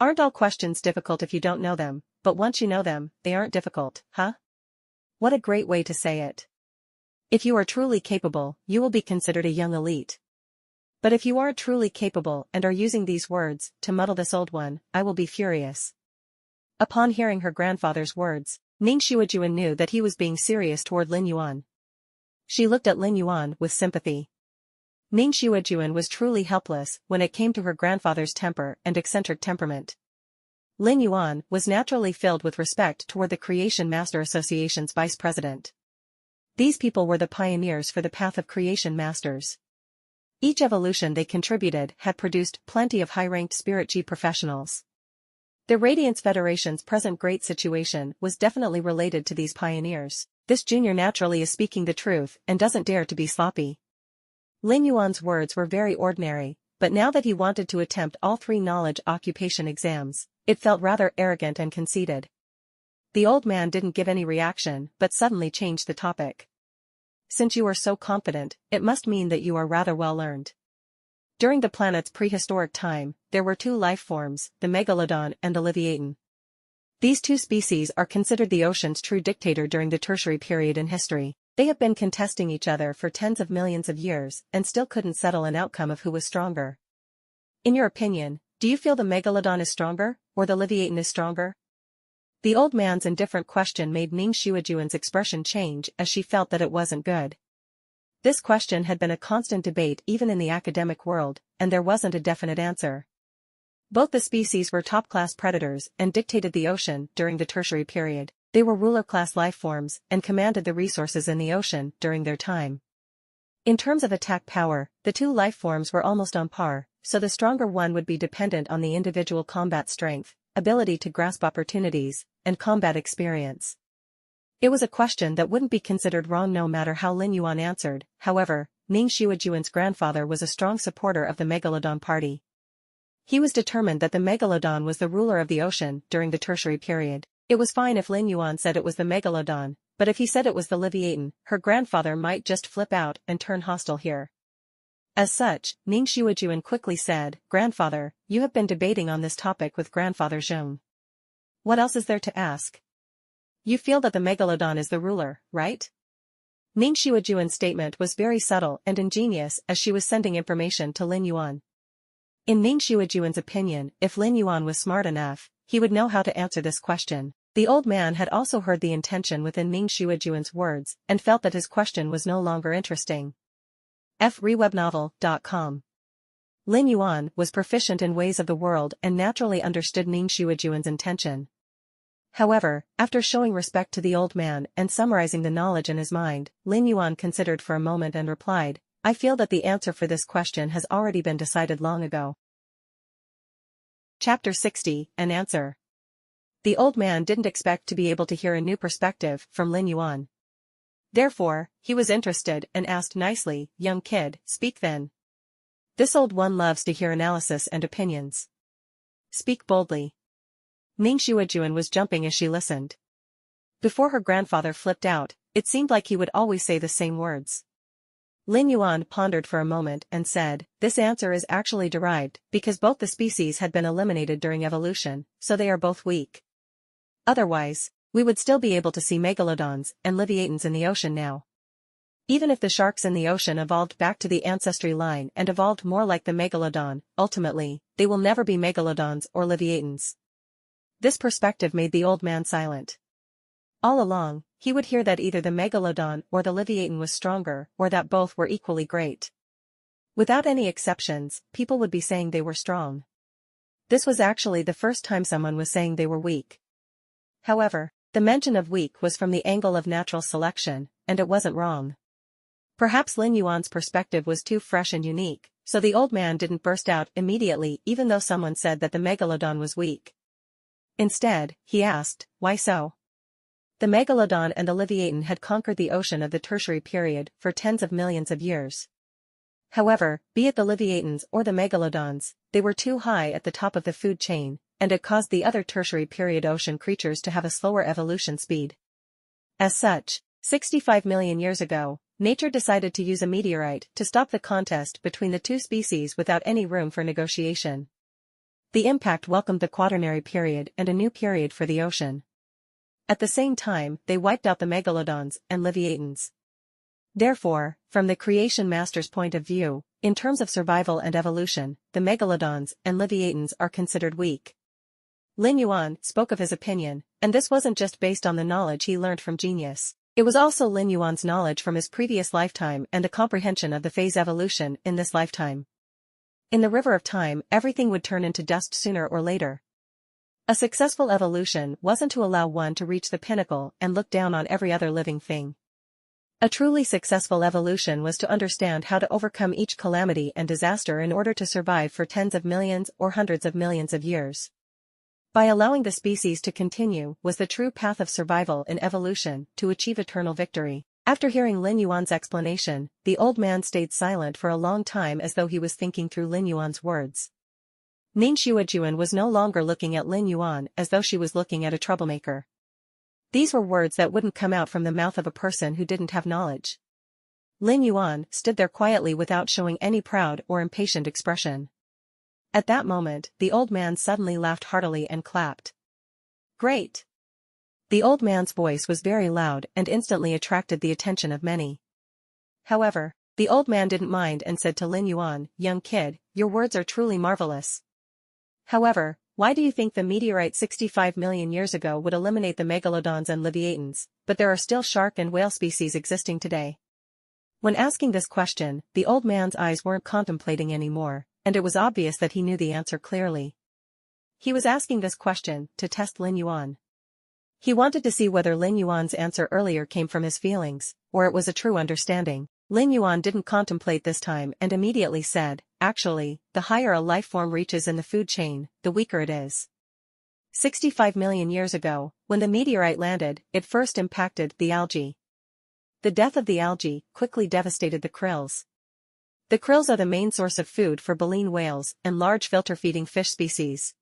Speaker 1: "Aren't all questions difficult if you don't know them, but once you know them, they aren't difficult, huh? What a great way to say it. If you are truly capable, you will be considered a young elite. But if you aren't truly capable and are using these words to muddle this old one, I will be furious." Upon hearing her grandfather's words, Ning Xuejuan knew that he was being serious toward Lin Yuan. She looked at Lin Yuan with sympathy. Ning Xuejuan was truly helpless when it came to her grandfather's temper and eccentric temperament. Lin Yuan was naturally filled with respect toward the Creation Master Association's vice president. These people were the pioneers for the path of creation masters. Each evolution they contributed had produced plenty of high-ranked Spirit G professionals. The Radiance Federation's present great situation was definitely related to these pioneers. This junior naturally is speaking the truth and doesn't dare to be sloppy. Lin Yuan's words were very ordinary, but now that he wanted to attempt all 3 knowledge occupation exams, it felt rather arrogant and conceited. The old man didn't give any reaction but suddenly changed the topic. "Since you are so confident, it must mean that you are rather well learned. During the planet's prehistoric time, there were 2 life forms, the Megalodon and the Leviathan. These 2 species are considered the ocean's true dictator during the Tertiary period in history. They have been contesting each other for tens of millions of years and still couldn't settle an outcome of who was stronger. In your opinion, do you feel the Megalodon is stronger, or the Leviathan is stronger?" The old man's indifferent question made Ning Xuejuan's expression change as she felt that it wasn't good. This question had been a constant debate even in the academic world, and there wasn't a definite answer. Both the species were top-class predators and dictated the ocean during the Tertiary period. They were ruler-class life forms and commanded the resources in the ocean during their time. In terms of attack power, the 2 life forms were almost on par, so the stronger one would be dependent on the individual combat strength, ability to grasp opportunities, and combat experience. It was a question that wouldn't be considered wrong no matter how Lin Yuan answered. However, Ning Xuejuan's grandfather was a strong supporter of the Megalodon party. He was determined that the Megalodon was the ruler of the ocean during the Tertiary period. It was fine if Lin Yuan said it was the Megalodon, but if he said it was the Leviathan, her grandfather might just flip out and turn hostile here. As such, Ning Xuejuan quickly said, "Grandfather, you have been debating on this topic with Grandfather Zhong. What else is there to ask? You feel that the Megalodon is the ruler, right?" Ning Xuejuan's statement was very subtle and ingenious as she was sending information to Lin Yuan. In Ning Xuejuan's opinion, if Lin Yuan was smart enough, he would know how to answer this question. The old man had also heard the intention within Ning Xuejuan's words and felt that his question was no longer interesting. frewebnovel.com. Lin Yuan was proficient in ways of the world and naturally understood Ning Xuejuan's intention. However, after showing respect to the old man and summarizing the knowledge in his mind, Lin Yuan considered for a moment and replied, "I feel that the answer for this question has already been decided long ago." Chapter 60, An Answer. The old man didn't expect to be able to hear a new perspective from Lin Yuan. Therefore, he was interested and asked nicely, "Young kid, speak then. This old one loves to hear analysis and opinions. Speak boldly." Ning Xuejuan was jumping as she listened. Before her grandfather flipped out, it seemed like he would always say the same words. Lin Yuan pondered for a moment and said, "This answer is actually derived because both the species had been eliminated during evolution, so they are both weak. Otherwise, we would still be able to see megalodons and Livyatans in the ocean now. Even if the sharks in the ocean evolved back to the ancestry line and evolved more like the megalodon, ultimately, they will never be megalodons or Livyatans. This perspective made the old man silent. All along, he would hear that either the megalodon or the Livyatan was stronger or that both were equally great. Without any exceptions, people would be saying they were strong. This was actually the first time someone was saying they were weak. However, the mention of weak was from the angle of natural selection, and it wasn't wrong. Perhaps Lin Yuan's perspective was too fresh and unique, so the old man didn't burst out immediately even though someone said that the megalodon was weak. Instead, he asked, why so? The megalodon and the Livyatan had conquered the ocean of the Tertiary period for tens of millions of years. However, be it the Livyatans or the megalodons, they were too high at the top of the food chain, and it caused the other Tertiary period ocean creatures to have a slower evolution speed. As such, 65 million years ago, nature decided to use a meteorite to stop the contest between the two species without any room for negotiation. The impact welcomed the Quaternary period and a new period for the ocean. At the same time, they wiped out the megalodons and Livyatans. Therefore, from the creation master's point of view, in terms of survival and evolution, the megalodons and Livyatans are considered weak. Lin Yuan spoke of his opinion, and this wasn't just based on the knowledge he learned from genius. It was also Lin Yuan's knowledge from his previous lifetime and a comprehension of the phase evolution in this lifetime. In the river of time, everything would turn into dust sooner or later. A successful evolution wasn't to allow one to reach the pinnacle and look down on every other living thing. A truly successful evolution was to understand how to overcome each calamity and disaster in order to survive for tens of millions or hundreds of millions of years. By allowing the species to continue was the true path of survival in evolution to achieve eternal victory. After hearing Lin Yuan's explanation, the old man stayed silent for a long time as though he was thinking through Lin Yuan's words. Ning Xuejuan was no longer looking at Lin Yuan as though she was looking at a troublemaker. These were words that wouldn't come out from the mouth of a person who didn't have knowledge. Lin Yuan stood there quietly without showing any proud or impatient expression. At that moment, the old man suddenly laughed heartily and clapped. Great! The old man's voice was very loud and instantly attracted the attention of many. However, the old man didn't mind and said to Lin Yuan, young kid, your words are truly marvelous. However, why do you think the meteorite 65 million years ago would eliminate the megalodons and Livyatans, but there are still shark and whale species existing today? When asking this question, the old man's eyes weren't contemplating anymore, and it was obvious that he knew the answer clearly. He was asking this question to test Lin Yuan. He wanted to see whether Lin Yuan's answer earlier came from his feelings, or it was a true understanding. Lin Yuan didn't contemplate this time and immediately said, actually, the higher a life form reaches in the food chain, the weaker it is. 65 million years ago, when the meteorite landed, it first impacted the algae. The death of the algae quickly devastated the krills. The krills are the main source of food for baleen whales and large filter-feeding fish species.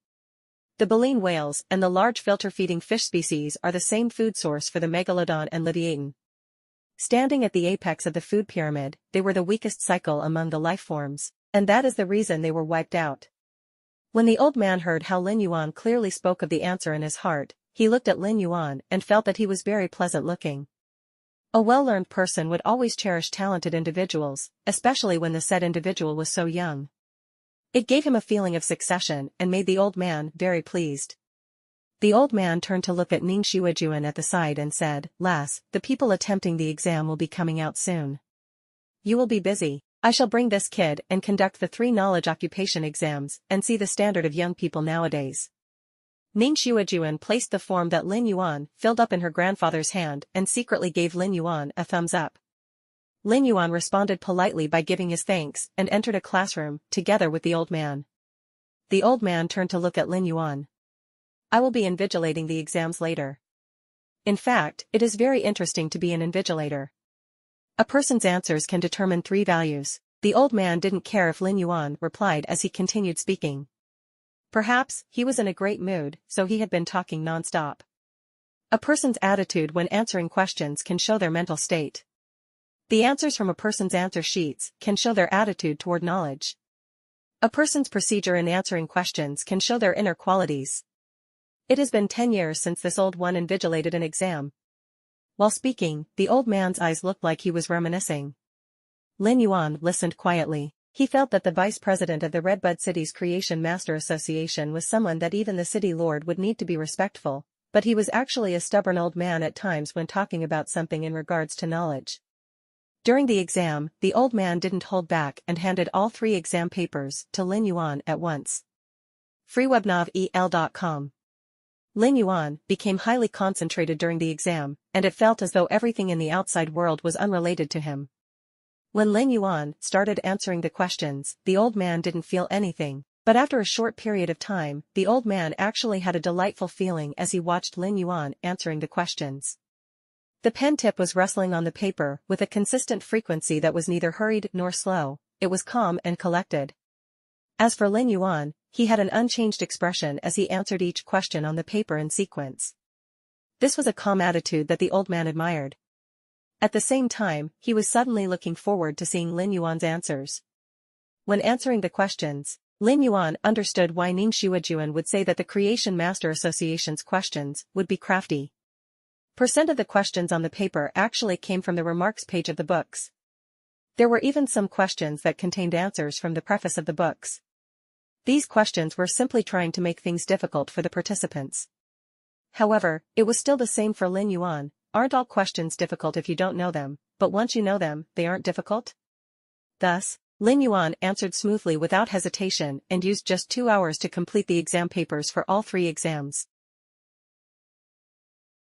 Speaker 1: The baleen whales and the large filter-feeding fish species are the same food source for the megalodon and Livyatan. Standing at the apex of the food pyramid, they were the weakest cycle among the life forms, and that is the reason they were wiped out. When the old man heard how Lin Yuan clearly spoke of the answer in his heart, he looked at Lin Yuan and felt that he was very pleasant looking. A well-learned person would always cherish talented individuals, especially when the said individual was so young. It gave him a feeling of succession and made the old man very pleased. The old man turned to look at Ning Xuejuan at the side and said, Lass, the people attempting the exam will be coming out soon. You will be busy. I shall bring this kid and conduct the 3 knowledge occupation exams and see the standard of young people nowadays. Ning Xuejuan placed the form that Lin Yuan filled up in her grandfather's hand and secretly gave Lin Yuan a thumbs up. Lin Yuan responded politely by giving his thanks and entered a classroom together with the old man. The old man turned to look at Lin Yuan. I will be invigilating the exams later. In fact, it is very interesting to be an invigilator. A person's answers can determine 3 values. The old man didn't care if Lin Yuan replied as he continued speaking. Perhaps he was in a great mood, so he had been talking non-stop. A person's attitude when answering questions can show their mental state. The answers from a person's answer sheets can show their attitude toward knowledge. A person's procedure in answering questions can show their inner qualities. It has been 10 years since this old one invigilated an exam. While speaking, the old man's eyes looked like he was reminiscing. Lin Yuan listened quietly. He felt that the vice president of the Redbud City's Creation Master Association was someone that even the city lord would need to be respectful, but he was actually a stubborn old man at times when talking about something in regards to knowledge. During the exam, the old man didn't hold back and handed all 3 exam papers to Lin Yuan at once. freewebnovel.com. Lin Yuan became highly concentrated during the exam, and it felt as though everything in the outside world was unrelated to him. When Lin Yuan started answering the questions, the old man didn't feel anything, but after a short period of time, the old man actually had a delightful feeling as he watched Lin Yuan answering the questions. The pen tip was rustling on the paper with a consistent frequency that was neither hurried nor slow, it was calm and collected. As for Lin Yuan, he had an unchanged expression as he answered each question on the paper in sequence. This was a calm attitude that the old man admired. At the same time, he was suddenly looking forward to seeing Lin Yuan's answers. When answering the questions, Lin Yuan understood why Ning Xuejuan would say that the Creation Master Association's questions would be crafty. Percent of the questions on the paper actually came from the remarks page of the books. There were even some questions that contained answers from the preface of the books. These questions were simply trying to make things difficult for the participants. However, it was still the same for Lin Yuan. Aren't all questions difficult if you don't know them, but once you know them, they aren't difficult? Thus, Lin Yuan answered smoothly without hesitation and used just 2 hours to complete the exam papers for all 3 exams.